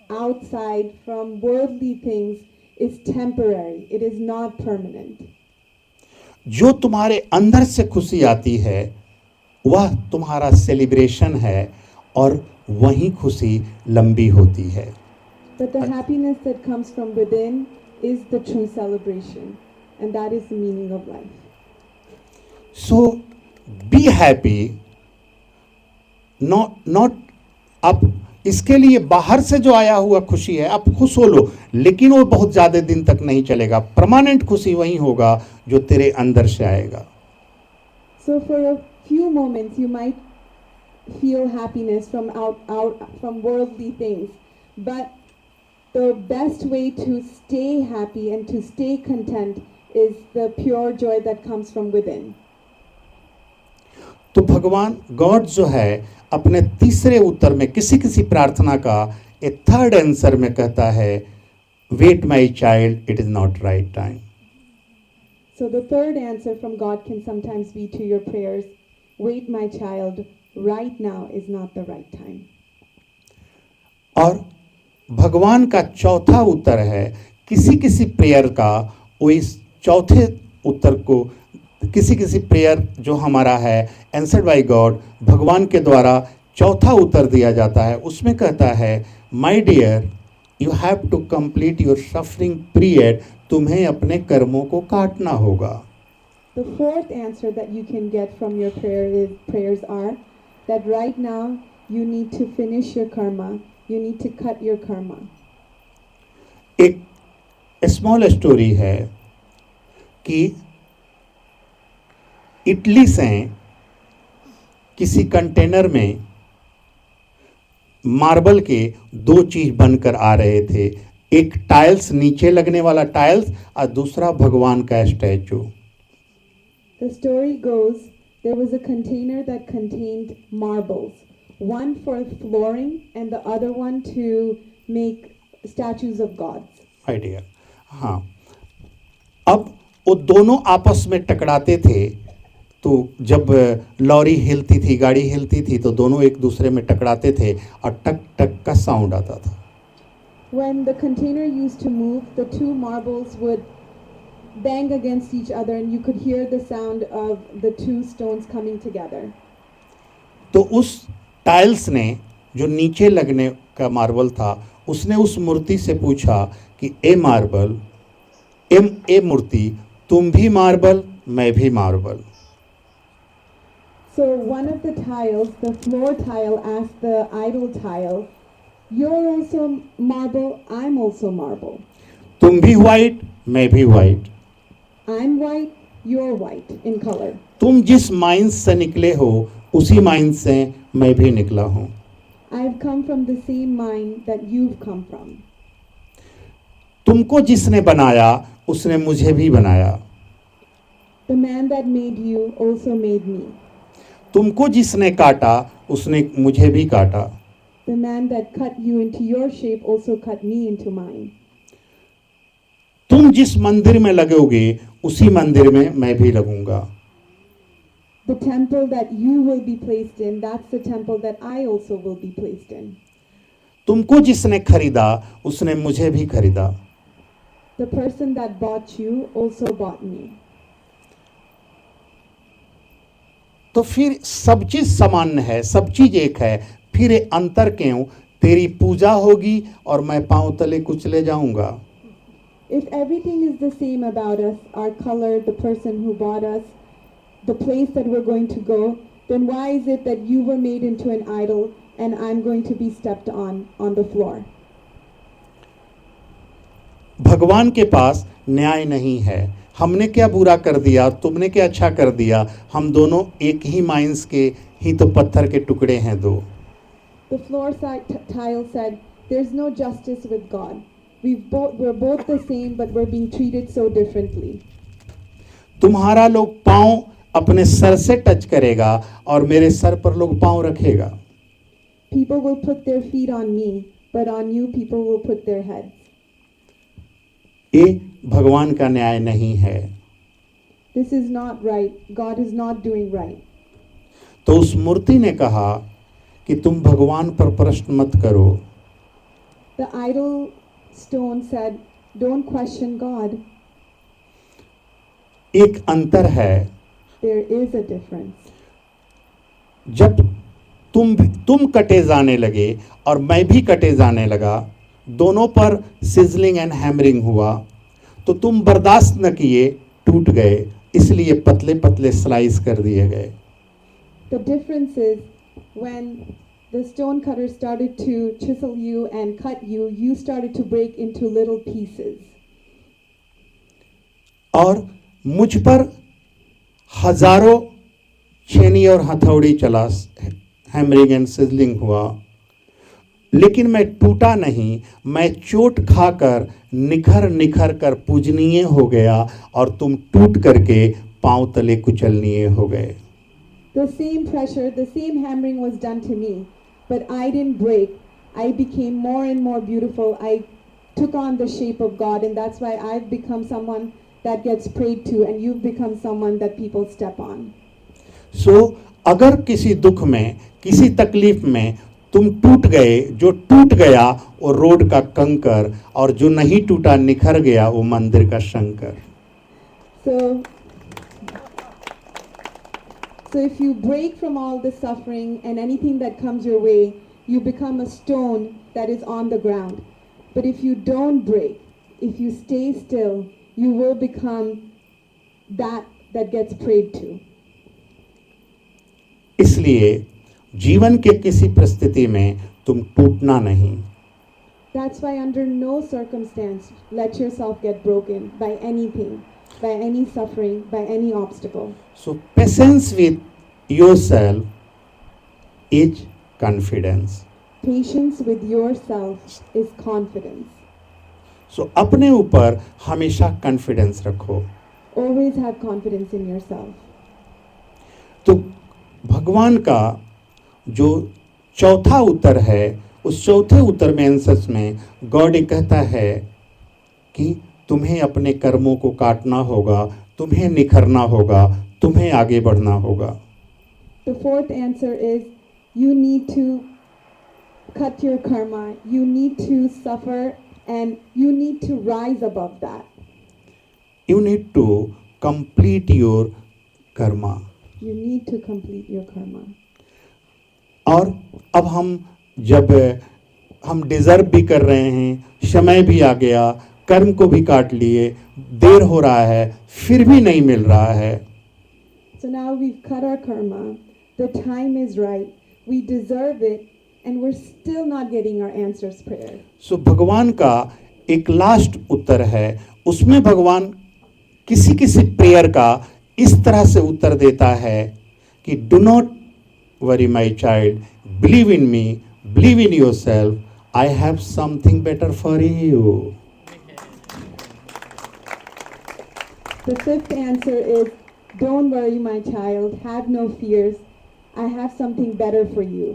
outside, from worldly things, is temporary. It is not permanent. जो तुम्हारे अंदर से खुशी आती है वह तुम्हारा सेलिब्रेशन है और वही खुशी लंबी होती है. But the happiness that comes from within is the true celebration, and that is the meaning of life. So be happy, not अब इसके लिए बाहर से जो आया हुआ खुशी है आप खुश हो लो, लेकिन वो बहुत ज्यादा दिन तक नहीं चलेगा. परमानेंट खुशी वही होगा जो तेरे अंदर से आएगा. So for a few moments you might feel happiness from from worldly things, but the best way to stay happy and to stay content is the pure joy that comes from within. तो भगवान God जो है अपने तीसरे उत्तर में किसी प्रार्थना का एक थर्ड आंसर में कहता है, wait my child, it is not right time. So the third answer from God can sometimes be to your prayers, wait my child, right now is not the right time. और भगवान का चौथा उत्तर है, किसी prayer का वो इस चौथे उत्तर को, किसी प्रेयर जो हमारा है आंसर्ड बाय गॉड, भगवान के द्वारा चौथा उत्तर दिया जाता है. उसमें कहता है, my dear you have to complete your suffering period, तुम्हें अपने कर्मों को काटना होगा. The fourth answer that you can get from your prayers are that right now you need to finish your karma, you need to cut your karma. एक small story है कि Italy से किसी कंटेनर में मार्बल के दो चीज बनकर आ रहे थे, एक टाइल्स नीचे लगने वाला टाइल्स और दूसरा भगवान का statue. The story goes, there was a container that contained marbles, one for flooring and the other one to make statues of gods. Idea. हाँ, अब वो दोनों आपस में टकराते थे, तो जब लॉरी हिलती थी, गाड़ी हिलती थी, तो दोनों एक दूसरे में टकराते थे और टक टक का साउंड आता था. When the container used to move, the two marbles would bang against each other and you could hear the sound of the two stones coming together. तो उस टाइल्स ने, जो नीचे लगने का मार्बल था, उसने उस मूर्ति से पूछा कि ए मार्बल, ए मूर्ति, तुम भी मार्बल, मैं भी marble. So one of the tiles, the floor tile, asked the idol tile, you're also marble, I'm also marble. तुम भी व्हाइट, मैं भी white. I'm white, you're white in color. तुम जिस माइंस से निकले हो उसी माइंस से मैं भी निकला हूँ. I've come from the same mind that you've come from. तुमको जिसने बनाया उसने मुझे भी बनाया. The man that made you also made me. तुमको जिसने काटा उसने मुझे भी काटा. The man that cut you into your shape also cut me into mine. तुम जिस मंदिर में लगोगे उसी मंदिर में मैं भी लगूंगा. The temple that you will be placed in, that's the temple that I also will be placed in. तुमको जिसने खरीदा उसने मुझे भी खरीदा. The person that bought you also bought me. तो फिर सब चीज समान है, सब चीज एक है, फिर ये अंतर क्यों? तेरी पूजा होगी और मैं पांव तले कुचले जाऊंगा. If everything is the same about us, our color, the person who bought us, the place that we're going to go, then why is it that you were made into an idol and I'm going to be stepped on the floor? भगवान के पास न्याय नहीं है. हमने क्या बुरा कर दिया, तुमने क्या अच्छा कर दिया, हम दोनों एक ही माइंस के ही तो पत्थर के टुकड़े हैं दो. The floor tile said, there's no justice with God. We're both the same, but we're being treated so differently. तुम्हारा लोग पांव अपने सर से टच करेगा और मेरे सर पर लोग पांव रखेगा. People will put their feet on me, but on you people will put their heads. ये भगवान का न्याय नहीं है. This is not right. God is not doing right. तो उस मूर्ति ने कहा कि तुम भगवान पर प्रश्न मत करो. The idol stone said, don't question God. एक अंतर है. There is a difference. जब तुम कटे जाने लगे और मैं भी कटे जाने लगा, दोनों पर सिजलिंग एंड हैमरिंग हुआ, तो तुम बर्दाश्त न किए, टूट गए, इसलिए पतले पतले स्लाइस कर दिए गए. The difference is when the stone cutter started to chisel you and cut you, you started to break into little pieces. और मुझ पर हजारों छेनी और हथौड़ी चला, हैमरिंग एंड सिजलिंग हुआ, लेकिन मैं टूटा नहीं. मैं चोट खाकर निखर निखर कर पूजनीय हो गया और तुम टूट करके पांव तले कुचलनीय हो गए. The same pressure, the same hammering was done to me, but I didn't break. I became more and more beautiful. I took on the shape of God, and that's why I've become someone that gets prayed to, and you've become someone that people step on. So, अगर किसी दुख में, किसी तकलीफ में तुम टूट गए, जो टूट गया वो रोड का कंकर, और जो नहीं टूटा निखर गया वो मंदिर का Shankar. So if you break from all the suffering and anything that comes your way, you become a stone that is on the ground. But if you don't break, if you stay still, you will become that gets prayed to. इसलिए जीवन के किसी परिस्थिति में तुम टूटना नहीं. That's why under no circumstance let yourself get broken by anything, by any suffering, by any obstacle. So patience with yourself is confidence. Patience with yourself is confidence. So अपने ऊपर हमेशा कॉन्फिडेंस रखो. Always have confidence in yourself. तो भगवान का जो चौथा उत्तर है, उस चौथे उत्तर में आंसर्स में गॉड ये कहता है कि तुम्हें अपने कर्मों को काटना होगा, तुम्हें निखरना होगा, तुम्हें आगे बढ़ना होगा. The fourth answer is you need to cut your karma, you need to suffer, and you need to rise above that. You need to complete your karma. You need to complete your karma. और अब जब हम deserve भी कर रहे हैं, समय भी आ गया, कर्म को भी काट लिए, देर हो रहा है, फिर भी नहीं मिल रहा है. So now we've cut our karma, the time is right, we deserve it, and we're still not getting our answers prayer. So भगवान का एक लास्ट उत्तर है, उसमें भगवान किसी किसी प्रेयर का इस तरह से उत्तर देता है कि do not worry my child, believe in me, believe in your self, I have something better for you. The fifth answer is don't worry my child, have no fears, I have something better for you.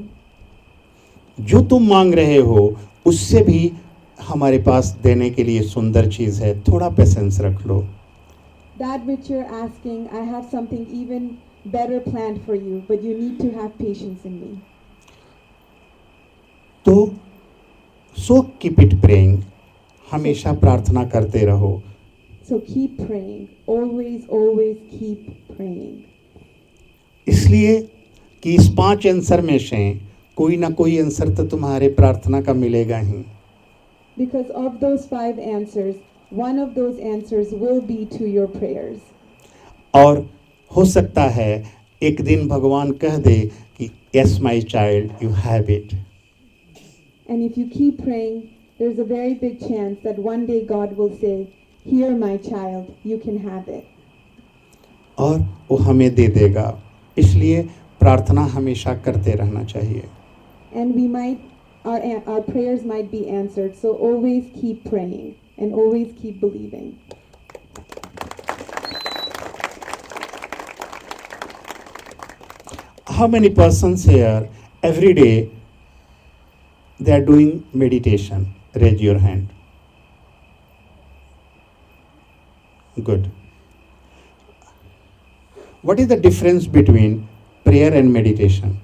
जो तुम मांग रहे हो उससे भी हमारे पास देने के लिए सुंदर चीज है, थोड़ा पेशेंस रख लो. That which you're asking, I have something even better planned for you, but you need to have patience in me. तो सो कीप इट प्रेइंग, हमेशा प्रार्थना करते रहो. So keep praying. Always, always keep praying. इसलिए कि इस 5 answer में से कोई ना कोई आंसर तो तुम्हारे प्रार्थना का मिलेगा ही. Because of those 5 answers, one of those answers will be to your prayers. और हो सकता है एक दिन भगवान कह दे कि yes my child, you have it. And if you keep praying, there's a very big chance that one day God will say, "Here, my child, you can have it." और वो हमें दे देगा. इसलिए प्रार्थना हमेशा करते रहना चाहिए. And we might, our prayers might be answered. So always keep praying and always keep believing. How many persons here every day they are doing meditation? Raise your hand. Good. What is the difference between prayer and meditation?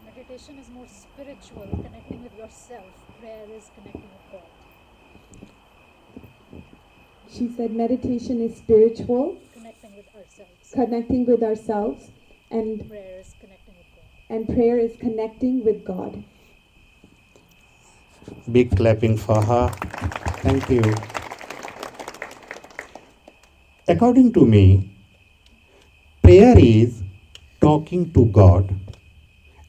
Meditation is more spiritual, connecting with yourself. Prayer is connecting with God. She said meditation is spiritual, Connecting with ourselves. connecting with ourselves, and Prayer is connecting with God. prayer is connecting with God. Big clapping for her. Thank you. According to me, prayer is talking to God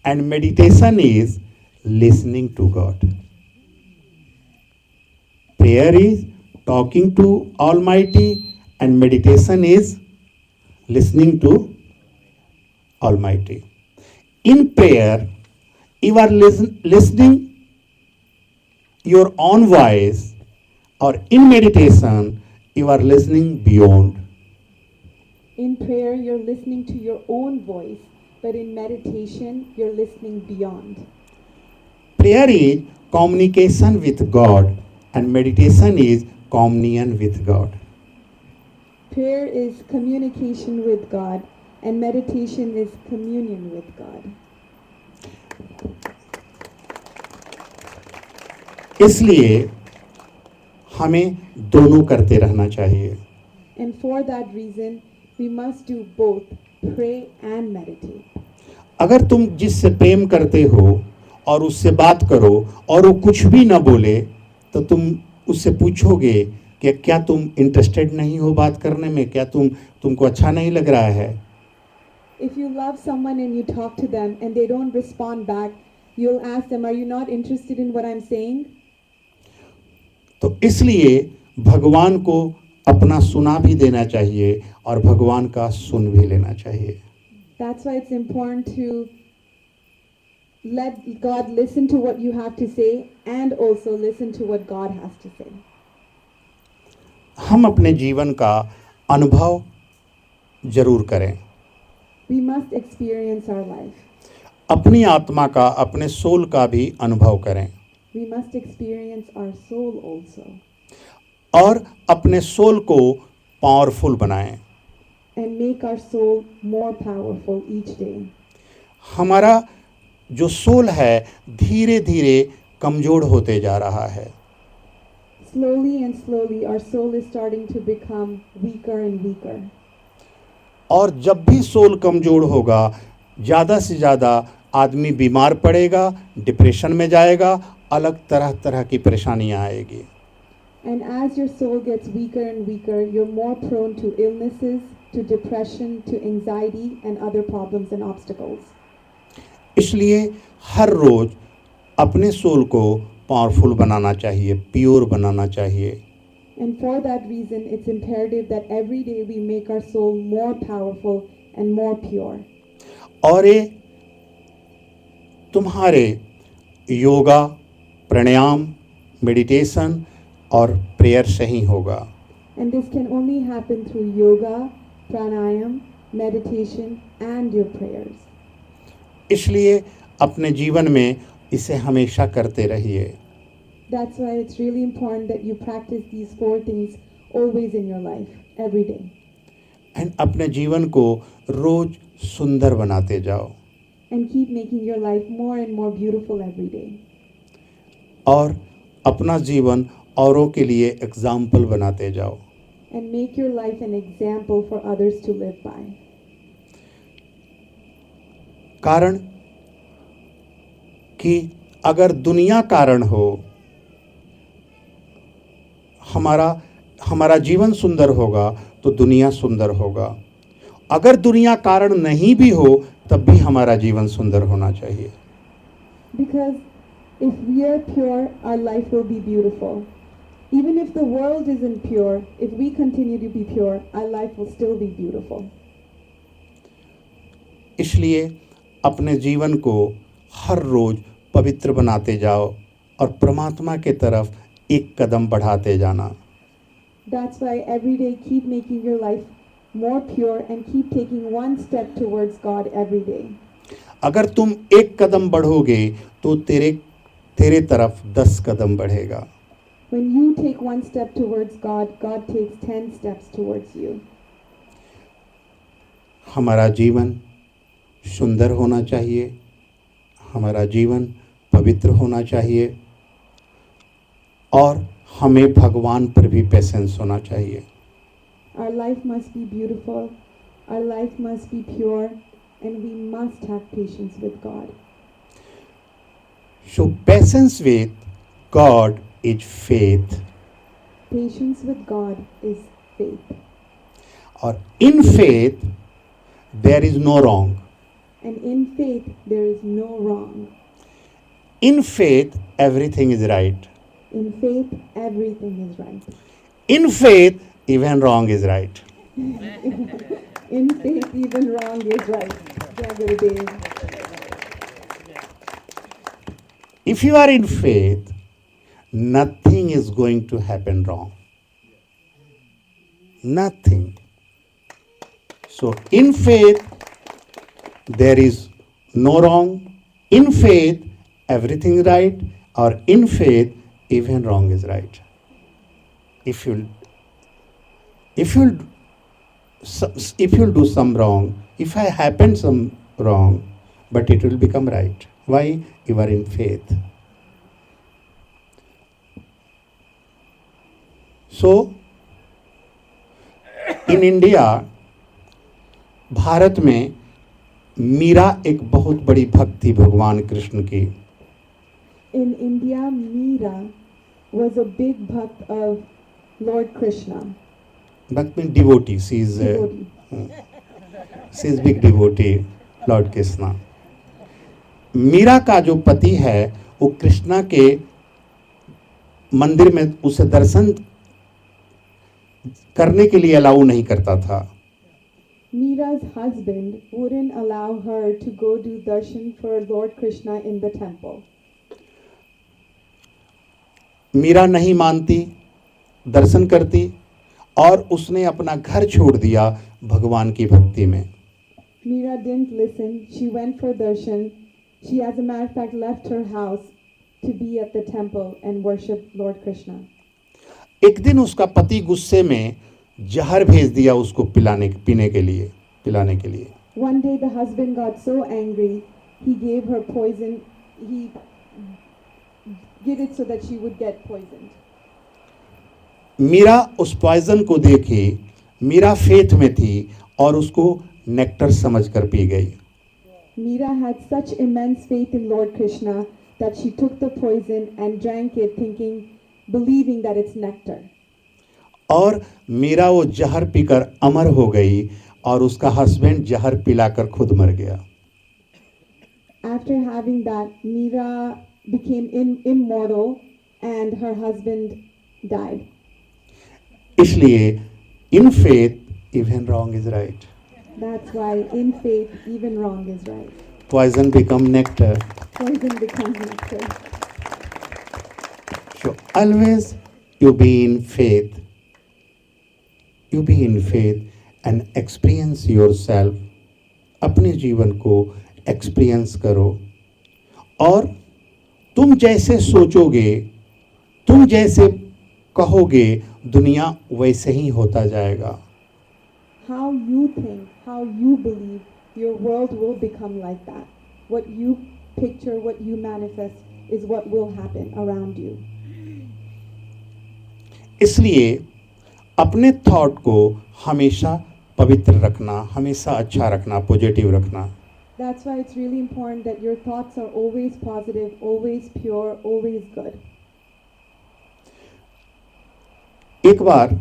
and meditation is listening to God. Prayer is talking to Almighty and meditation is listening to Almighty. In prayer, you are listening your own voice, or in meditation, you are listening beyond. In prayer, you're listening to your own voice, but in meditation, you're listening beyond. Prayer is communication with God, and meditation is communion with God. Prayer is communication with God, and meditation is communion with God. इसलिए हमें दोनों करते रहना चाहिए. And for that reason, we must do both, pray and meditate. अगर तुम जिससे प्रेम करते हो और उससे बात करो और वो कुछ भी ना बोले, तो तुम उससे पूछोगे कि क्या तुम इंटरेस्टेड नहीं हो बात करने में, क्या तुमको अच्छा नहीं लग रहा है. If you love someone and you talk to them and they don't respond back, you'll ask them, "Are you not interested in what I'm saying?" तो इसलिए भगवान को अपना सुना भी देना चाहिए और भगवान का सुन भी लेना चाहिए. That's why it's important to let God listen to what you have to say and also listen to what God has to say. हम अपने जीवन का अनुभव जरूर करें. We must experience our life. अपनी आत्मा का, अपने सोल का भी अनुभव करें. We must experience our soul also. और अपने सोल को पावरफुल बनाएं. And make our soul more powerful each day. हमारा जो सोल है धीरे धीरे कमजोर होते जा रहा है. Slowly and slowly, our soul is starting to become weaker and weaker. और जब भी सोल कमजोर होगा, ज़्यादा से ज़्यादा आदमी बीमार पड़ेगा, डिप्रेशन में जाएगा, अलग तरह तरह की परेशानियां आएगी. And as your soul gets weaker and weaker, you're more prone to illnesses, to depression, to anxiety, and other problems and obstacles. इसलिए हर रोज अपने सोल को पावरफुल बनाना चाहिए, प्योर बनाना चाहिए. And for that reason, it's imperative that every day we make our soul more powerful and more pure. और ये तुम्हारे योगा, प्राणायाम, meditation और prayer से ही होगा. And this can only happen through yoga, pranayam, meditation, and your prayers. इसलिए अपने जीवन में इसे हमेशा करते रहिए. That's why it's really important that you practice these 4 things always in your life, every day. And अपने जीवन को रोज सुंदर बनाते जाओ. And keep making your life more and more beautiful every day. और अपना जीवन औरों के लिए एग्जाम्पल बनाते जाओ. And make your life an example for others to live by. कारण कि अगर दुनिया कारण हो, हमारा जीवन सुंदर होगा तो दुनिया सुंदर होगा. अगर दुनिया कारण नहीं भी हो तब भी हमारा जीवन सुंदर होना चाहिए. Because if we are pure, our life will be beautiful. Even if the world isn't pure, if we continue to be pure, our life will still be beautiful. इसलिए अपने जीवन को हर रोज पवित्र बनाते जाओ और परमात्मा के तरफ एक कदम बढ़ाते जाना. That's why every day keep making your life more pure and keep taking one step towards God every day. अगर तुम एक कदम बढ़ोगे तो तेरे तरफ 10 कदम बढ़ेगा. When you take one step towards God, God takes 10 steps towards you. हमारा जीवन सुंदर होना चाहिए, हमारा जीवन पवित्र होना चाहिए और हमें भगवान पर भी पेशेंस होना चाहिए. Our life must be beautiful, our life must be pure, and we must have patience with God. So patience with God is faith. Patience with God is faith. और in faith there is no wrong. And in faith, there is no wrong. In faith everything is right. In faith, everything is right. In faith even wrong is right. In faith, even wrong is right. Jai Gurudev. If you are in faith, nothing is going to happen wrong. Nothing. So in faith there is no wrong. In faith everything is right, or in faith even wrong is right. If you'll do some wrong, if I happen some wrong, but it will become right. Why? You are in faith. So in India, Bharat में मीरा एक बहुत बड़ी भक्त थी भगवान कृष्ण की. In India, Meera was a big bhakt of Lord Krishna. Bhakt means devotee. She is big devotee, Lord Krishna. Meera का जो पति है वो कृष्णा के मंदिर में उसे दर्शन करने के लिए अलाउ नहीं करता था. Meera's husband wouldn't allow her to go do darshan for Lord Krishna in the temple. Meera नहीं मानती, दर्शन करती और उसने अपना घर छोड़ दिया भगवान की भक्ति में. Meera didn't listen. She went for darshan. She, as a matter of fact, left her house to be at the temple and worship Lord Krishna. एक दिन उसका पति गुस्से में जहर भेज दिया उसको पिलाने के लिए. One day the husband got so angry, he gave her poison. He did it so that she would get poisoned. Meera उस पॉइजन को देखी, मीरा फेथ में थी और उसको नेक्टर समझकर पी गई. Meera had such immense faith in Lord Krishna that she took the poison and drank it, believing that it's nectar. और मीरा वो जहर पीकर अमर हो गई और उसका हस्बैंड जहर पिलाकर खुद मर गया. After having that, Meera became immortal and her husband died. इसलिए in faith even wrong is right. That's why in faith, even wrong is right. Poison become nectar. Poison becomes nectar. So always you be in faith. You be in faith and experience yourself, अपने जीवन को experience करो। और तुम जैसे सोचोगे, तुम जैसे कहोगे, दुनिया वैसे ही होता जाएगा। How you think, how you believe, your world will become like that. What you picture, what you manifest is what will happen around you. इसलिए अपने थॉट को हमेशा पवित्र रखना, हमेशा अच्छा रखना, पॉजिटिव रखना। That's why it's really important that your thoughts are always positive, always pure, always good. एक बार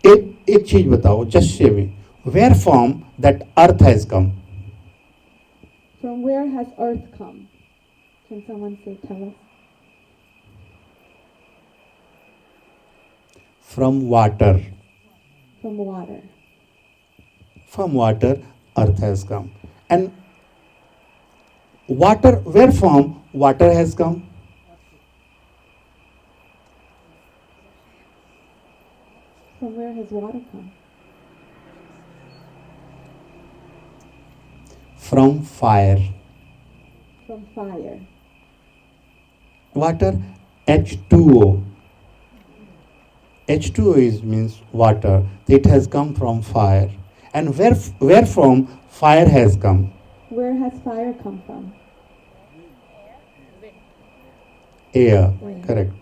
एक चीज बताओ, जस्ट से में, where from that earth has come? From where has earth come? Can someone tell us? From water. From water. From water, earth has come. And water, where from water has come? From where has water come? From fire. From fire. Water, H2O. H2O means water. It has come from fire. And where from fire has come? Where has fire come from? Air. Correct.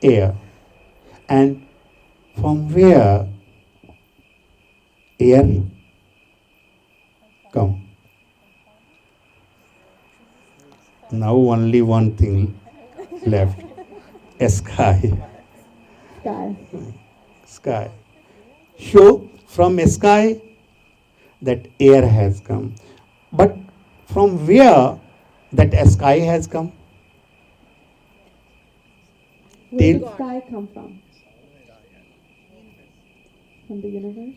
Air. And from where air come? Now only one thing left. Sky. Sky. So from sky that air has come. But from where that sky has come? Where did sky come from? From the universe?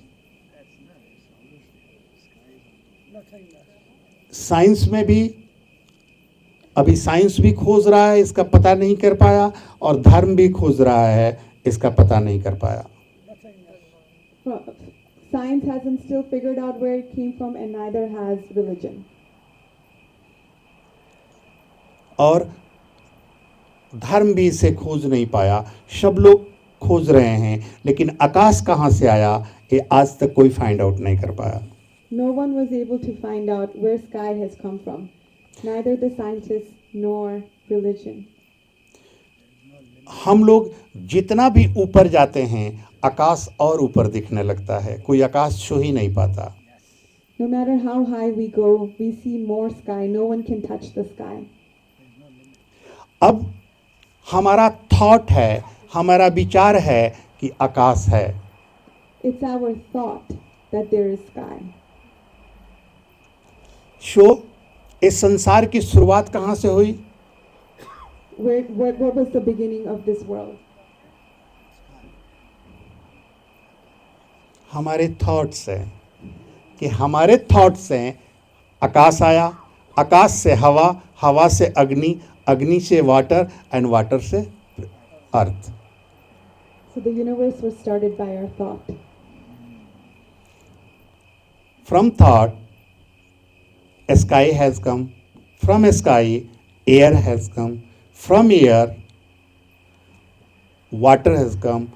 Science में भी अभी science भी खोज रहा है, इसका पता नहीं कर पाया, और धर्म भी खोज रहा है, इसका पता नहीं कर पाया। Science hasn't still figured out where it came from, and neither has religion. और धर्म भी इसे खोज नहीं पाया। सब लोग खोज रहे हैं, लेकिन आकाश कहाँ से आया, ये आज तक कोई फाइंड आउट नहीं कर पाया। No one was able to find out where sky has come from, neither the scientists nor religion. हम लोग जितना भी ऊपर जाते हैं, आकाश और ऊपर दिखने लगता है, कोई आकाश छू ही नहीं पाता। No matter how high we go, we see more sky. No one can touch the sky. अब हमारा थॉट है, हमारा विचार है कि आकाश है। It's our thought that there is sky. इस संसार की शुरुआत कहाँ से हुई? What was the beginning of this world? हमारे थॉट से, कि हमारे थॉट से आकाश आया, आकाश से हवा, हवा से अग्नि, अग्नि से वाटर, एंड वाटर से अर्थ। So the universe was started by our thought. From thought, sky has come. From sky, air has come. From air, water has come.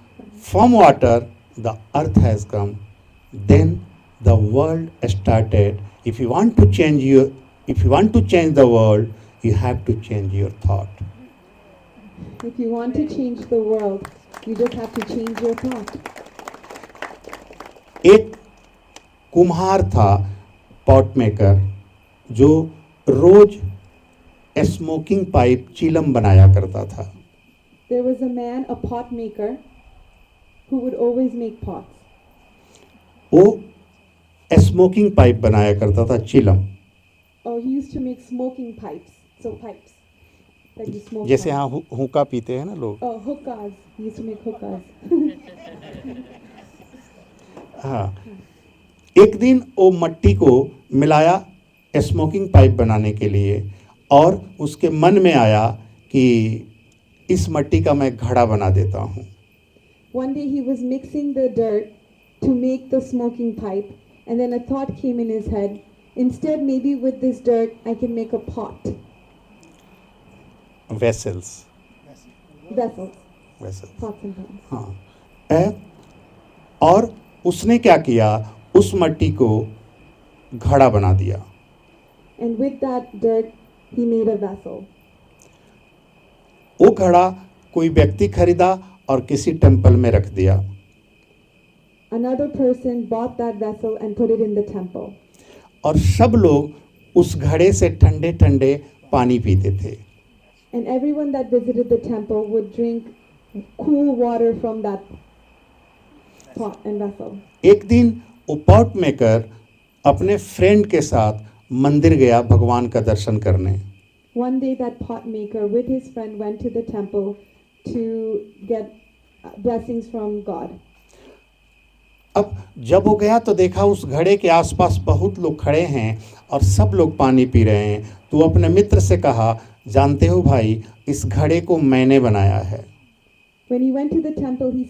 From water, the earth has come. Then the world started. If you want to change the world, you have to change your thought. If you want to change the world, you just have to change your thought. एक कुम्हार था, pot maker, जो रोज smoking pipe, चिलम बनाया करता था। There was a man, a pot maker, who would always make pots. वो smoking pipe बनाया करता था, चिलम। Oh, he used to make smoking pipes. So pipes that you smoke. जैसे on. यहाँ हुक्का पीते हैं ना लोग। Oh, hookahs. He used to make hookahs. हाँ, एक दिन वो मट्टी को मिलाया स्मोकिंग पाइप बनाने के लिए, और उसके मन में आया कि इस मट्टी का मैं घड़ा बना देता हूँ। One day he was mixing the dirt to make the smoking pipe. And then a thought came in his head. Instead, maybe with this dirt, I can make a pot. Vessels. Vessels. Vessels. Pots and pans. हाँ और उसने क्या किया, उस मट्टी को घड़ा बना दिया. And with that dirt, he made a vessel. वो घड़ा कोई व्यक्ति खरीदा और किसी टेम्पल में रख दिया. Another person bought that vessel and put it in the temple. और सब लोग उस घड़े से ठंडे ठंडे पानी पीते थे. And everyone that visited the temple would drink cool water from that pot and vessel. एक दिन वो पॉट मेकर अपने फ्रेंड के साथ मंदिर गया भगवान का दर्शन करने. One day that pot maker with his friend went to the temple to get blessings from God. अब जब वो गया तो देखा उस घड़े के आसपास बहुत लोग खड़े हैं और सब लोग पानी पी रहे हैं. तो वो अपने मित्र से कहा, जानते हो भाई, इस घड़े को मैंने बनाया है. When he went to the temple, he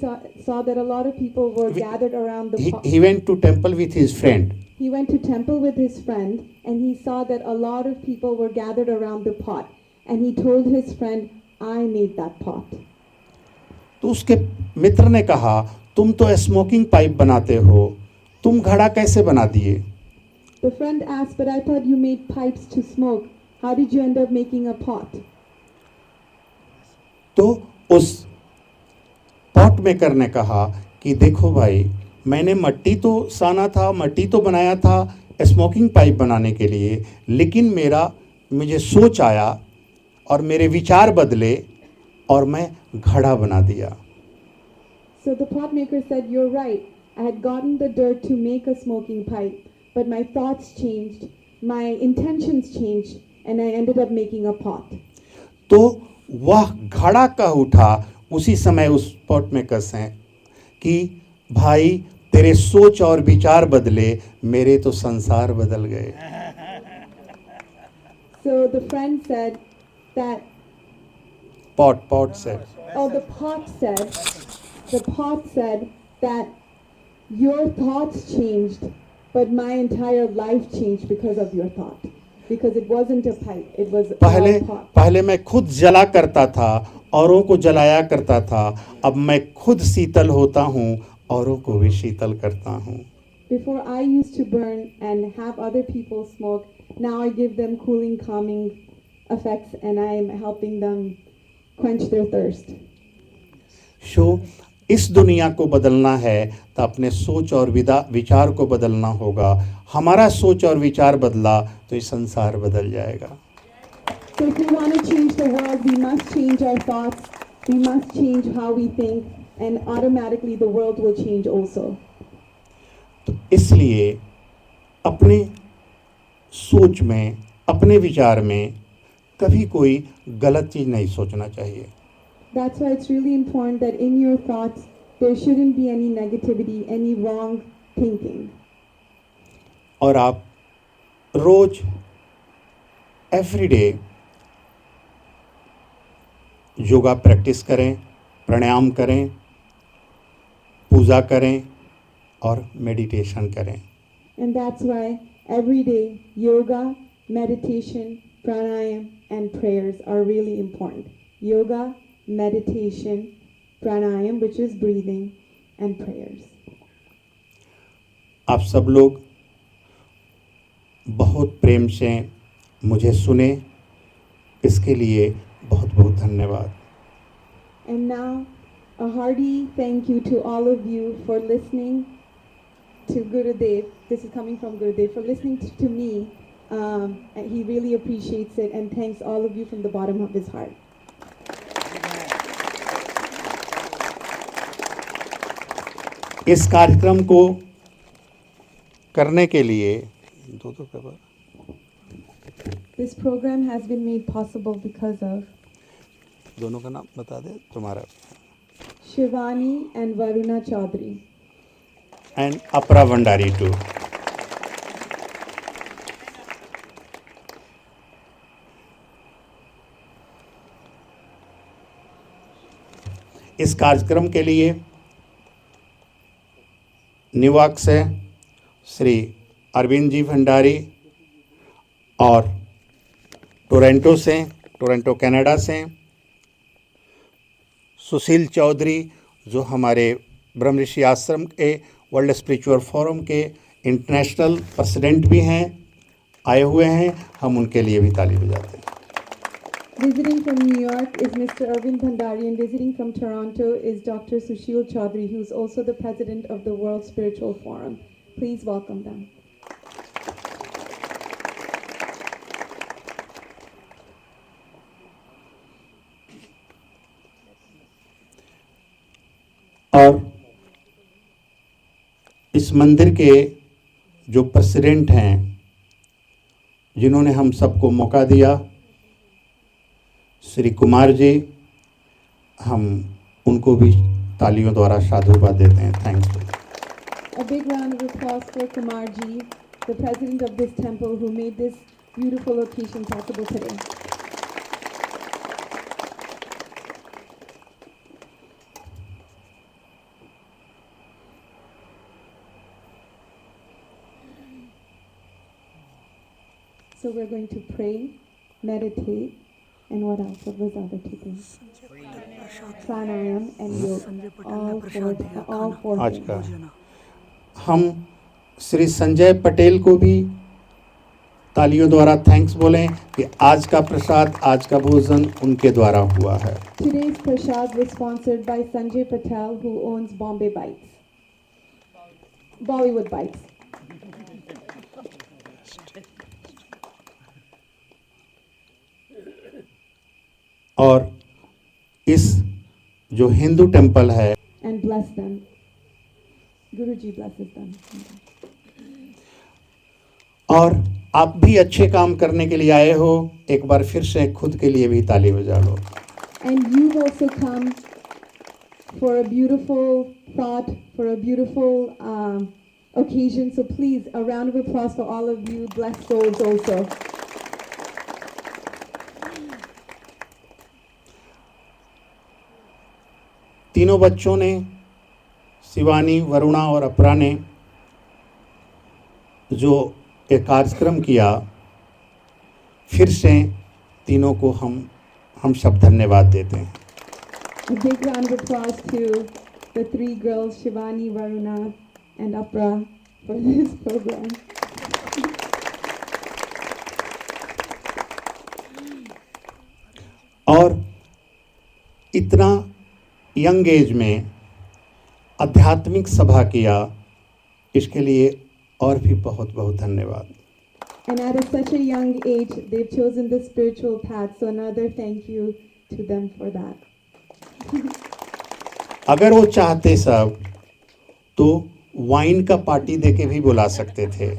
saw that a lot of people were gathered around the pot. He went to temple with his friend. He went to temple with his friend and he saw that a lot of people were gathered around the pot. And he told his friend, I made that pot. तो उसके मित्र ने कहा, तुम तो smoking pipe बनाते हो, तुम घड़ा कैसे बना दिए? The friend asked, but I thought you made pipes to smoke. How did you end up making a pot? तो उस पॉट मेकर ने कहा कि देखो भाई, मैंने मट्टी तो साना था, मट्टी तो बनाया था स्मोकिंग पाइप बनाने के लिए, लेकिन मुझे सोच आया और मेरे विचार बदले और मैं घड़ा बना दिया. So the pot maker said, you're right. I had gotten the dirt to make a smoking pipe, but my thoughts changed, my intentions changed, and I ended up making a pot. तो वह घड़ा कह उठा उसी समय उस pot maker से कि भाई, तेरे सोच और विचार बदले, मेरे तो संसार बदल गए. So the friend said that, pot said, oh, the pot said that your thoughts changed, but my entire life changed because of your thought. Because it wasn't a pipe, it was a pot. पहले मैं खुद जला करता था, औरों को जलाया करता था. अब मैं खुद शीतल होता हूँ, औरों को भी शीतल करता हूँ. Before I used to burn and have other people smoke, now I give them cooling, calming effects and I am helping them quench their thirst. So, इस दुनिया को बदलना है तो अपने सोच और विचार को बदलना होगा. हमारा सोच और विचार बदला तो ये संसार बदल जाएगा. So if we want to change the world, we must change our thoughts, we must change how we think, and automatically the world will change also. तो इसलिए अपने सोच में, अपने विचार में कभी कोई गलत चीज़ नहीं सोचना चाहिए. That's why it's really important that in your thoughts there shouldn't be any negativity, any wrong thinking. और आप रोज एवरीडे योगा प्रैक्टिस करें, प्राणायाम करें, पूजा करें और मेडिटेशन करें. And that's why every day yoga, meditation, pranayam and prayers are really important. Yoga, meditation, pranayam, which is breathing, and prayers. आप सब लोग बहुत प्रेम से मुझे सुने, इसके लिए बहुत बहुत धन्यवाद. And now a hearty thank you to all of you for listening to Gurudev. This is coming from Gurudev, for listening to me. And he really appreciates it and thanks all of you from the bottom of his heart. इस कार्यक्रम को करने के लिए This program has been made possible because of दोनों का नाम बता दे तुम्हारा. Shivani and Varuna Chaudhary. And अपरा भंडारी टू. इस कार्यक्रम के लिए न्यूयॉर्क से श्री अरविंद जी भंडारी और टोरंटो कनाडा से सुशील चौधरी जो हमारे ब्रह्मऋषि आश्रम के वर्ल्ड स्पिरिचुअल फोरम के इंटरनेशनल प्रेसिडेंट भी हैं, आए हुए हैं। हम उनके लिए भी ताली बजाते हैं। Visiting from New York is Mr. Arvind Bhandari, and visiting from Toronto is Dr. Sushil Chaudhary, who is also the president of the World Spiritual Forum. Please welcome them. और इस मंदिर के जो प्रेसिडेंट हैं, जिन्होंने हम सबको मौका दिया, श्री कुमार जी, हम उनको भी तालियों द्वारा साधुवाद देते हैं। Thank you. A big round of applause for Kumar ji, the president of this temple, who made this beautiful occasion possible today. So we're going to pray, meditate, and what else? What was the other two things? Pranayam and yoga. All four आज things. का हम श्री संजय पटेल को भी तालियों द्वारा thanks बोलें कि आज का प्रसाद, आज का भोजन उनके द्वारा हुआ है। Today's prasad was sponsored by Sanjay Patel, who owns Bombay Bites. Bollywood Bites. और इस जो हिंदू टेम्पल है, And bless them. Guruji blesses them. और आप भी अच्छे काम करने के लिए आए हो, एक बार फिर से खुद के लिए भी ताली बजा लो। And you've also come for a beautiful thought, for a beautiful occasion. So please, a round of applause for all of you blessed souls also. तीनों बच्चों ने, शिवानी, वरुणा और अपरा ने जो एक कार्यक्रम किया, फिर से तीनों को हम सब धन्यवाद देते हैं। A big round of applause to the three girls, Shivani, Varuna, and Apra, for this program. और इतना यंग एज में आध्यात्मिक सभा किया, इसके लिए और भी बहुत बहुत धन्यवाद। And at such a young age, they've chosen the spiritual path. So another thank you to them for that. अगर वो चाहते सब तो वाइन का पार्टी देके भी बुला सकते थे।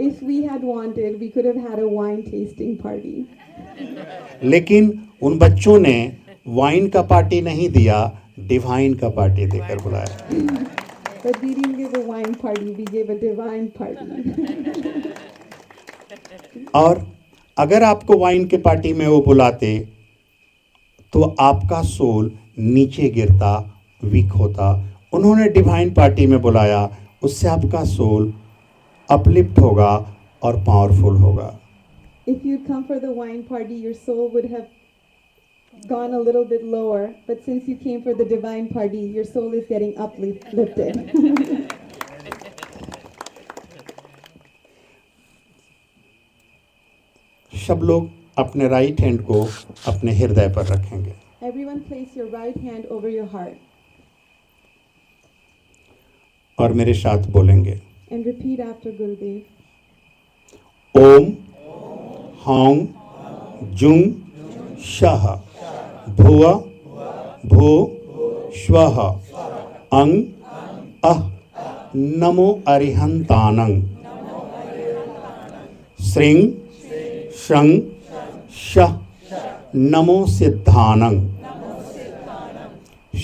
If we had wanted, we could have had a wine tasting party. लेकिन उन बच्चों ने वाइन का पार्टी नहीं दिया, डिवाइन का पार्टी देकर बुलाया। But we didn't give a wine party, we gave a divine party. और अगर आपको वाइन के पार्टी में वो बुलाते तो आपका सोल नीचे गिरता, वीक होता। उन्होंने डिवाइन पार्टी में बुलाया, उससे आपका सोल अपलिफ्ट होगा और पावरफुल होगा। If you'd come for the wine party, your soul would have gone a little bit lower. But since you came for the divine party, your soul is getting uplifted. सब लोग अपने right hand को अपने हृदय पर रखेंगे। Everyone place your right hand over your heart. और मेरे साथ बोलेंगे। And repeat after Gurudev. ओम हौं जुं शः भुव भू श्वः अं अः नमो अरिहंतानं श्रीं शं शः नमो सिद्धानं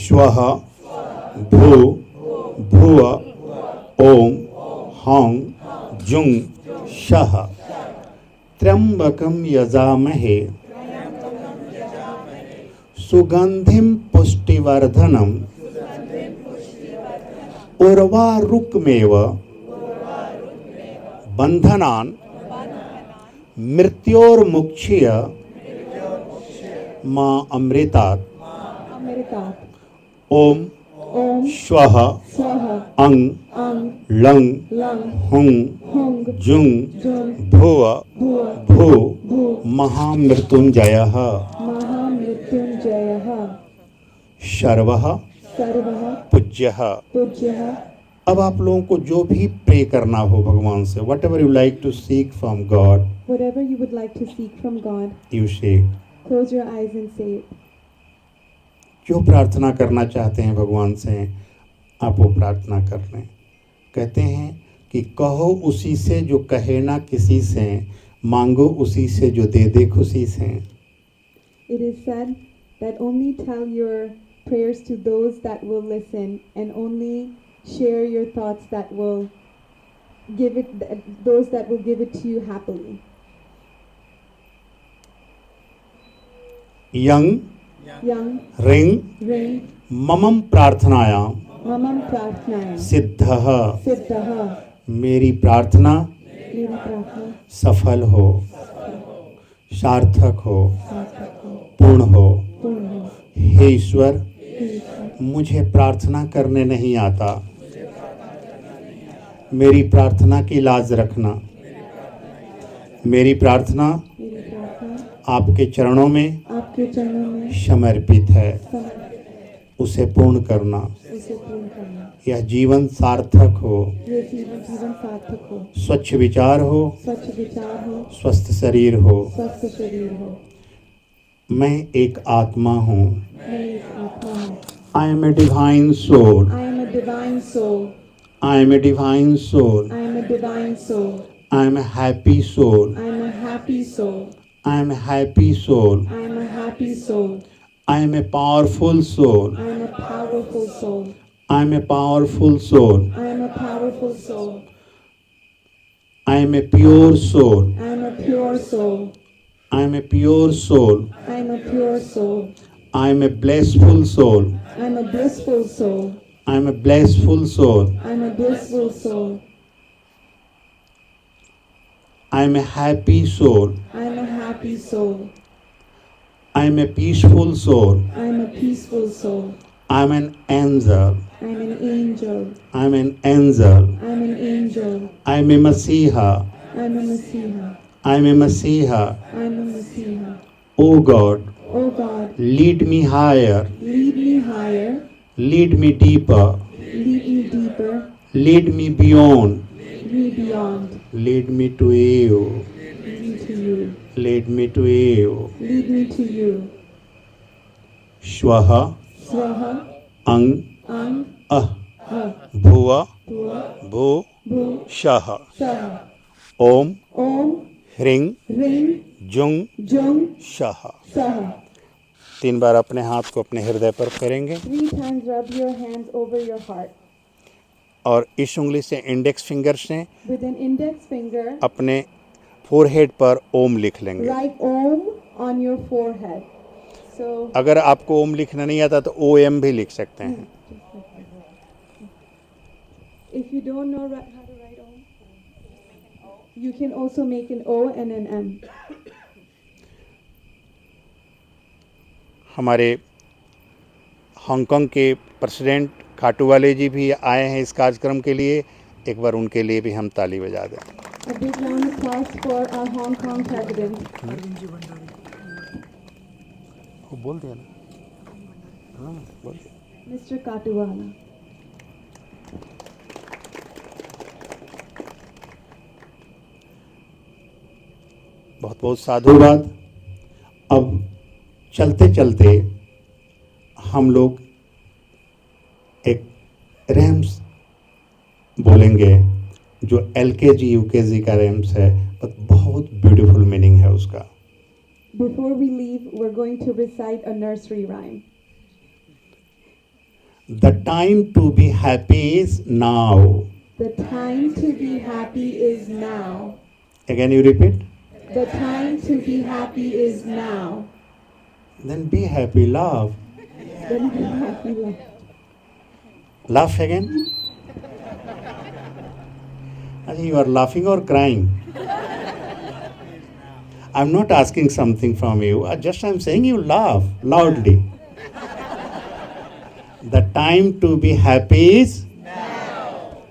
श्वः भू भुव ओम हौं जुं शः त्र्यंबकं यजामहे सुगंधिं पुष्टिवर्धनम् उर्वारुकमेव बंधनान मृत्योर्मुक्षीय मां अमृतात् Amritat. ओम Om. श्वः Swaha. अंग Ang. Lung Lang. हुं Hung. जुं Jung. भुव Bhuva. भू Bhu. महामृत्युंजयः Mahamrityunjayah. शर्वः Sarvah. पूज्यः। Pujyah. अब आप लोगों को जो भी प्रे करना हो भगवान से, whatever you like to seek from God, Whatever you would like to seek from God, you seek. close your eyes and say it. जो प्रार्थना करना चाहते हैं भगवान से, आप वो प्रार्थना कर लें। कहते हैं कि कहो उसी से जो कहे ना किसी से, मांगो उसी से जो दे दे खुशी से। It is said that only tell your prayers to those that will listen, and only share your thoughts that will give it, those that will give it to you happily. Young Young, ring ring, ममम प्रार्थनायाम mamam prarthnayam, सिद्धः। siddhaha, मेरी प्रार्थना meri prarthna, सफल हो, सार्थक हो, sarthak ho, पूर्ण हो। purna ho, हे ईश्वर, हे Ishwar, मुझे प्रार्थना करने नहीं आता, मेरी प्रार्थना की लाज रखना। मेरी प्रार्थना meri prarthna आपके चरणों में आपके चरणों में समर्पित है, समर्पित, उसे पूर्ण करना। उसे पूर्ण करना। यह जीवन सार्थक हो, ये जीवन सार्थक हो, स्वच्छ विचार हो, स्वच्छ विचार हो, स्वस्थ शरीर हो। स्वस्थ शरीर हो। मैं एक आत्मा हूँ। मैं एक आत्मा हूँ। I am a divine soul. I am a divine soul. I am a divine soul. I am a divine soul. I am a happy soul. I am a happy soul. I am a happy soul. I am a happy soul. I am a powerful soul. I am a powerful soul. I am a powerful soul. I am a powerful soul. I am a pure soul. I am a pure soul. I am a pure soul. I am a pure soul. I am a blissful soul. I am a blissful soul. I am a blissful soul. I am a blissful soul. I am a happy soul. I am a happy soul. I am a peaceful soul. I am a peaceful soul. I am an angel. I am an angel. I am an angel. I am an angel. I am a Messiah. I am a Messiah. I am a Messiah. I am a Messiah. Oh God, Oh God, lead me higher, lead me higher, lead me deeper, lead me deeper, lead me beyond, lead me beyond, lead me to you, lead me to you, lead me to you. lead me to you. श्वः Swaha, अंग ang, अह ha, भुव bhuva, भू bhu, शः। saha. ओम Om, ह्रीं ring, Jung jung, शः। saha. 3 बार अपने हाथ को अपने हृदय पर फेरेंगे 3 times rub your hands over your heart. और इस उंगली से इंडेक्स फिंगर से With an index finger, अपने फोरहेड पर ओम लिख लेंगे। write Om on your forehead. So, अगर आपको ओम लिखना नहीं आता तो ओ एम भी लिख सकते हैं। if you don't know how to write Om, you can also make an O and an M. हमारे हांगकांग के प्रेसिडेंट खाटू वाले जी भी आए हैं इस कार्यक्रम के लिए, एक बार उनके लिए भी हम ताली बजा दें। A big round of applause for our Hong Kong president, वो बोल दिया ना, हाँ बोल दिया। Mr. Katuwala. बहुत बहुत साधुवाद। अब चलते चलते हम लोग एक रैम्स बोलेंगे जो LKG UKG का रैम्स है, पर बहुत ब्यूटीफुल मीनिंग है उसका। Before we leave, we're going to recite a nursery rhyme. The time to be happy is now. The time to be happy is now. Again you repeat. The time to be happy is now. Then be happy, laugh. Then be happy. Laugh again. You are laughing or crying? I'm not asking something from you. Just I'm saying you laugh loudly. The time to be happy is now.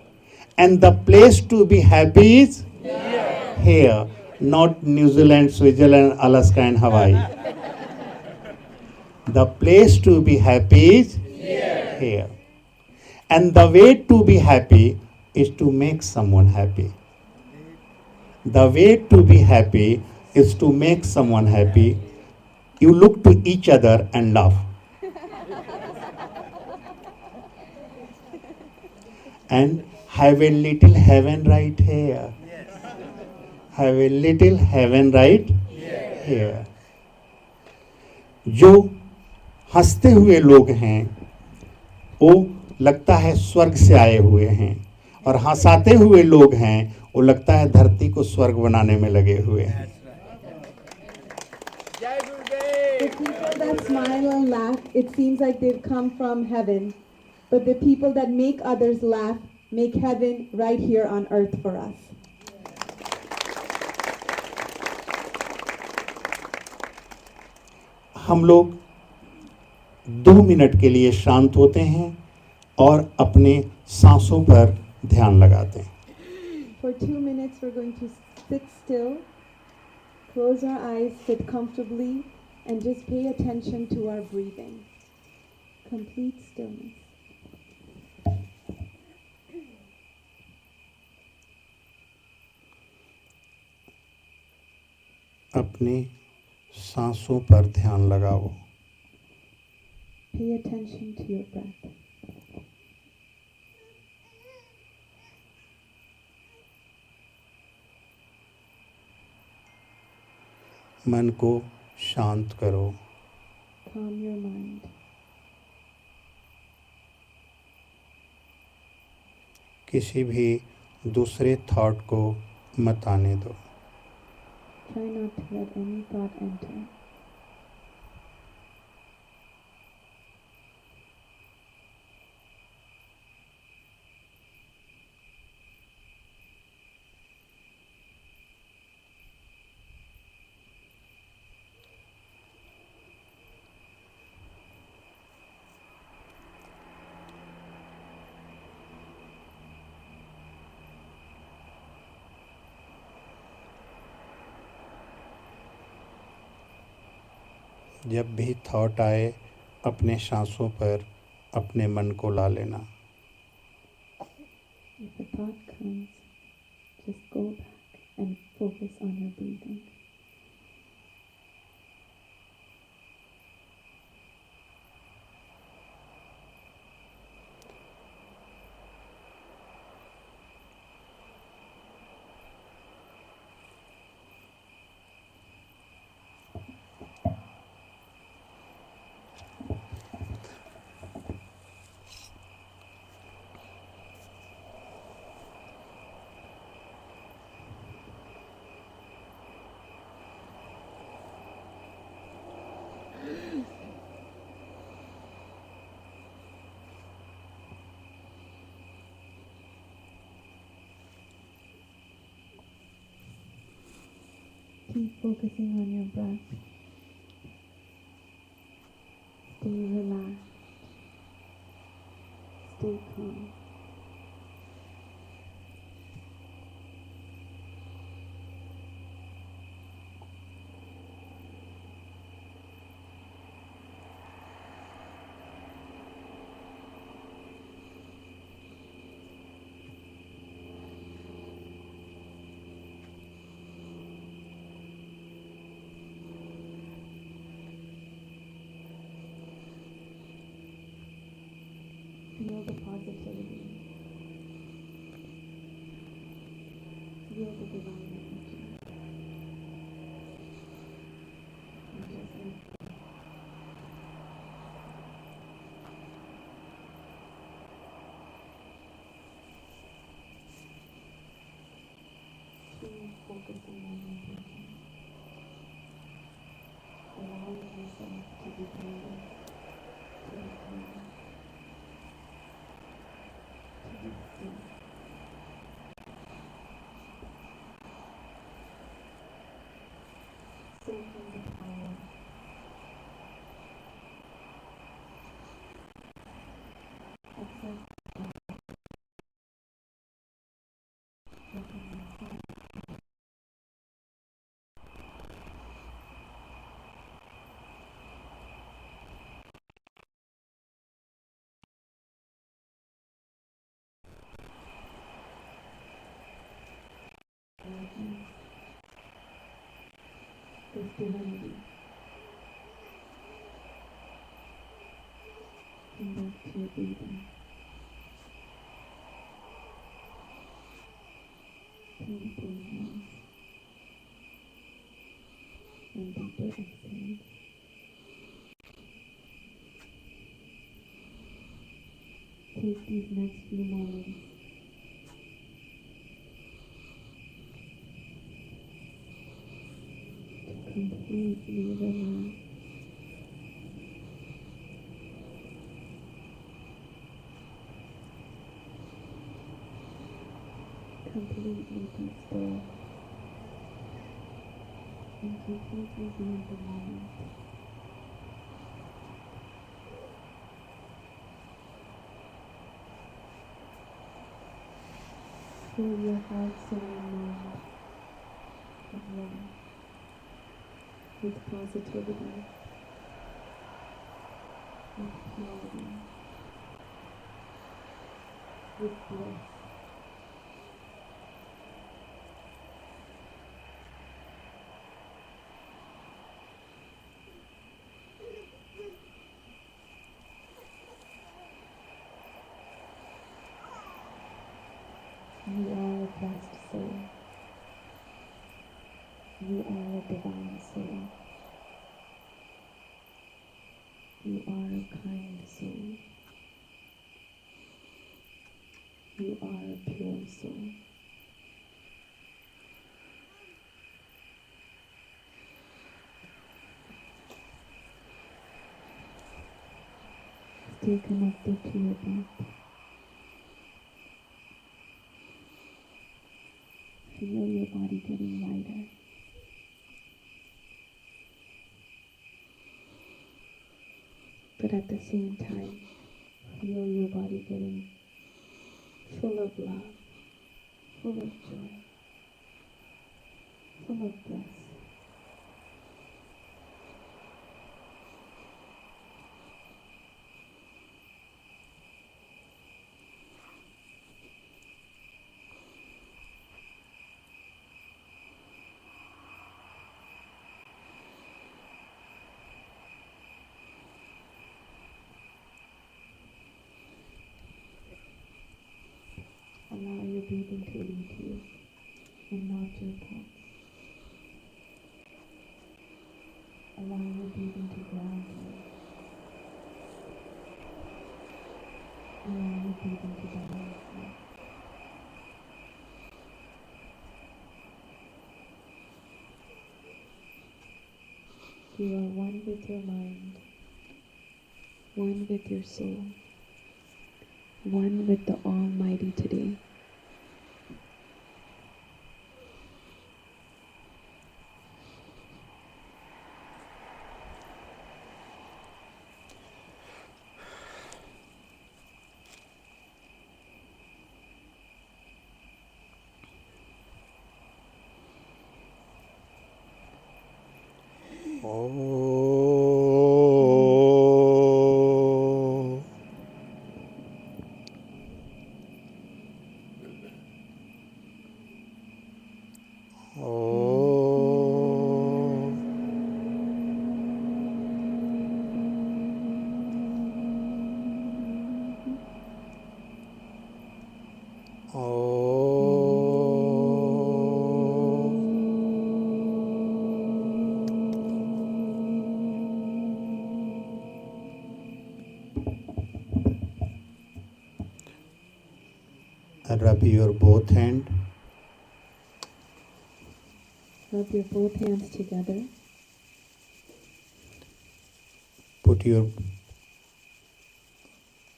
And the place to be happy is here. Not New Zealand, Switzerland, Alaska and Hawaii. The place to be happy is here. And the way to be happy is to make someone happy. The way to be happy is to make someone happy. You look to each other and laugh. And have a little heaven right here. Have a little heaven right here. जो हंसते हुए लोग हैं वो लगता है स्वर्ग से आए हुए हैं, और हंसाते हुए लोग हैं वो लगता है धरती को स्वर्ग बनाने में लगे हुए हैं. The people that smile and laugh, it seems like they've come from heaven. But the people that make others laugh make heaven right here on earth for us. हम लोग 2 मिनट के लिए शांत होते हैं और अपने सांसों पर ध्यान लगाते हैं. For 2 minutes, we're going to sit still, close our eyes, sit comfortably, and just pay attention to our breathing. Complete stillness. अपने सांसों पर ध्यान लगाओ. Pay attention to your breath. मन को शांत करो. Calm your mind. किसी भी दूसरे थॉट को मत आने दो. Try not to let any thought enter. जब भी थॉट आए अपने सांसों पर अपने मन को ला लेना. If a thought comes, just go back and focus on your breathing. Keep focusing on your breath. Stay relaxed. Stay calm. Feel the positivity. Feel the divine energy. And just keep focusing on your breathing. Allow yourself to be breathing, to be calm, to be still. This divinity. Come back to your breathing. Deep inhale and deeper exhale. Take these next few moments to completely relax. Completely be still and completely be in the moment. Fill your heart, soul, and mind with love, with positivity, with purity, with bliss. You are a blessed soul. You are a divine soul. You are a kind soul. You are a pure soul. Stay connected to your breath. Feel your body getting lighter. But at the same time, feel your body getting full of love, full of joy, full of bliss. Allow your breathing to lead you and not your thoughts. Allow your breathing to ground you. Allow your breathing to balance you. You are one with your mind, one with your soul, one with the Almighty today. Rub your both hand. Rub your both hands together. Put your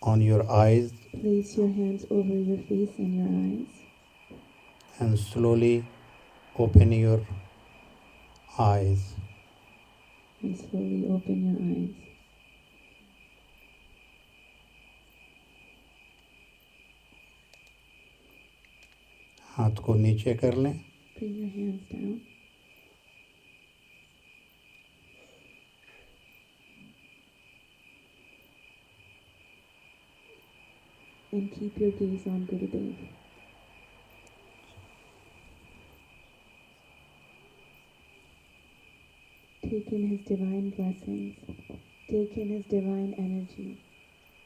on your eyes Place your hands over your face and your eyes. and slowly open your eyes. And slowly open your eyes. हाथ को नीचे कर लें. Bring your hands down. And keep your gaze on Gurudev. Take in his divine blessings, take in his divine energy,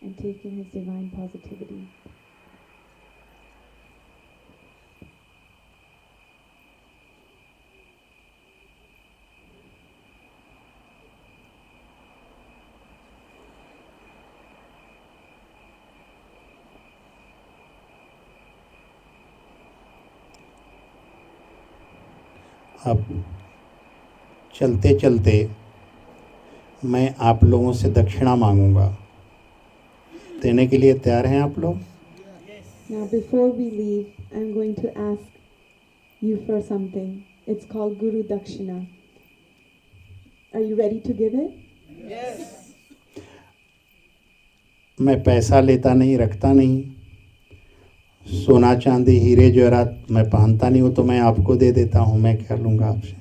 and take in his divine positivity. अब चलते चलते मैं आप लोगों से दक्षिणा मांगूंगा. देने के लिए तैयार हैं आप लोग? Now before we leave, I'm going to ask you for something. It's called Guru Dakshina. Are you ready to give it? मैं पैसा लेता नहीं, रखता नहीं. सोना चांदी हीरे जवाहरात मैं पहनता नहीं हूँ, तो मैं आपको दे देता हूँ. मैं क्या लूँगा आपसे?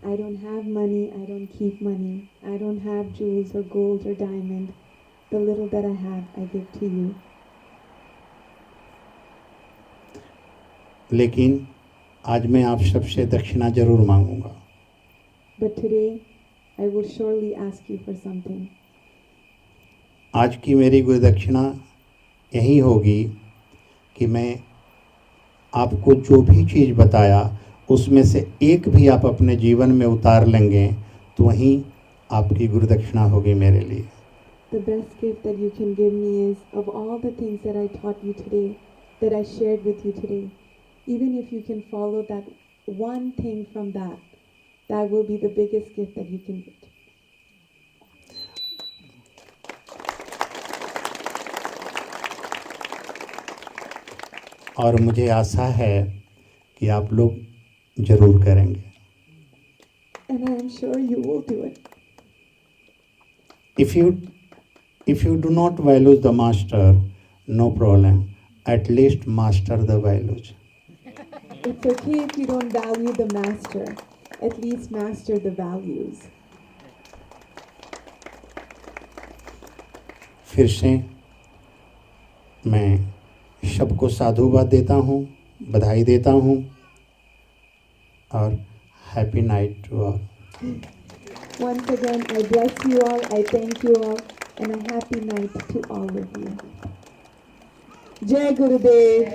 I don't have money, I don't keep money. I don't have jewels or gold or diamond. The little that I have, I give to you. लेकिन आज मैं आप सबसे दक्षिणा जरूर मांगूंगा. But today, I will surely ask you for something. आज की मेरी गुरु दक्षिणा यही होगी कि मैं आपको जो भी चीज़ बताया उसमें से एक भी आप अपने जीवन में उतार लेंगे तो वहीं आपकी गुरु दक्षिणा होगी मेरे लिए. The best gift that you can give me is, of all the things that I taught you today, that I shared with you today, even if you can follow that one thing from that, that will be the biggest gift that you can get. और मुझे आशा है कि आप लोग जरूर करेंगे. And I am sure you will do it. If you do not value the master, no problem. At least master the values. It's okay if you don't value the master. At least master the values. फिर से मैं सबको साधुवाद देता हूँ, बधाई देता हूँ और happy night to all. Once again, I bless you all, I thank you all, and a happy night to all of you. Jai Gurudev.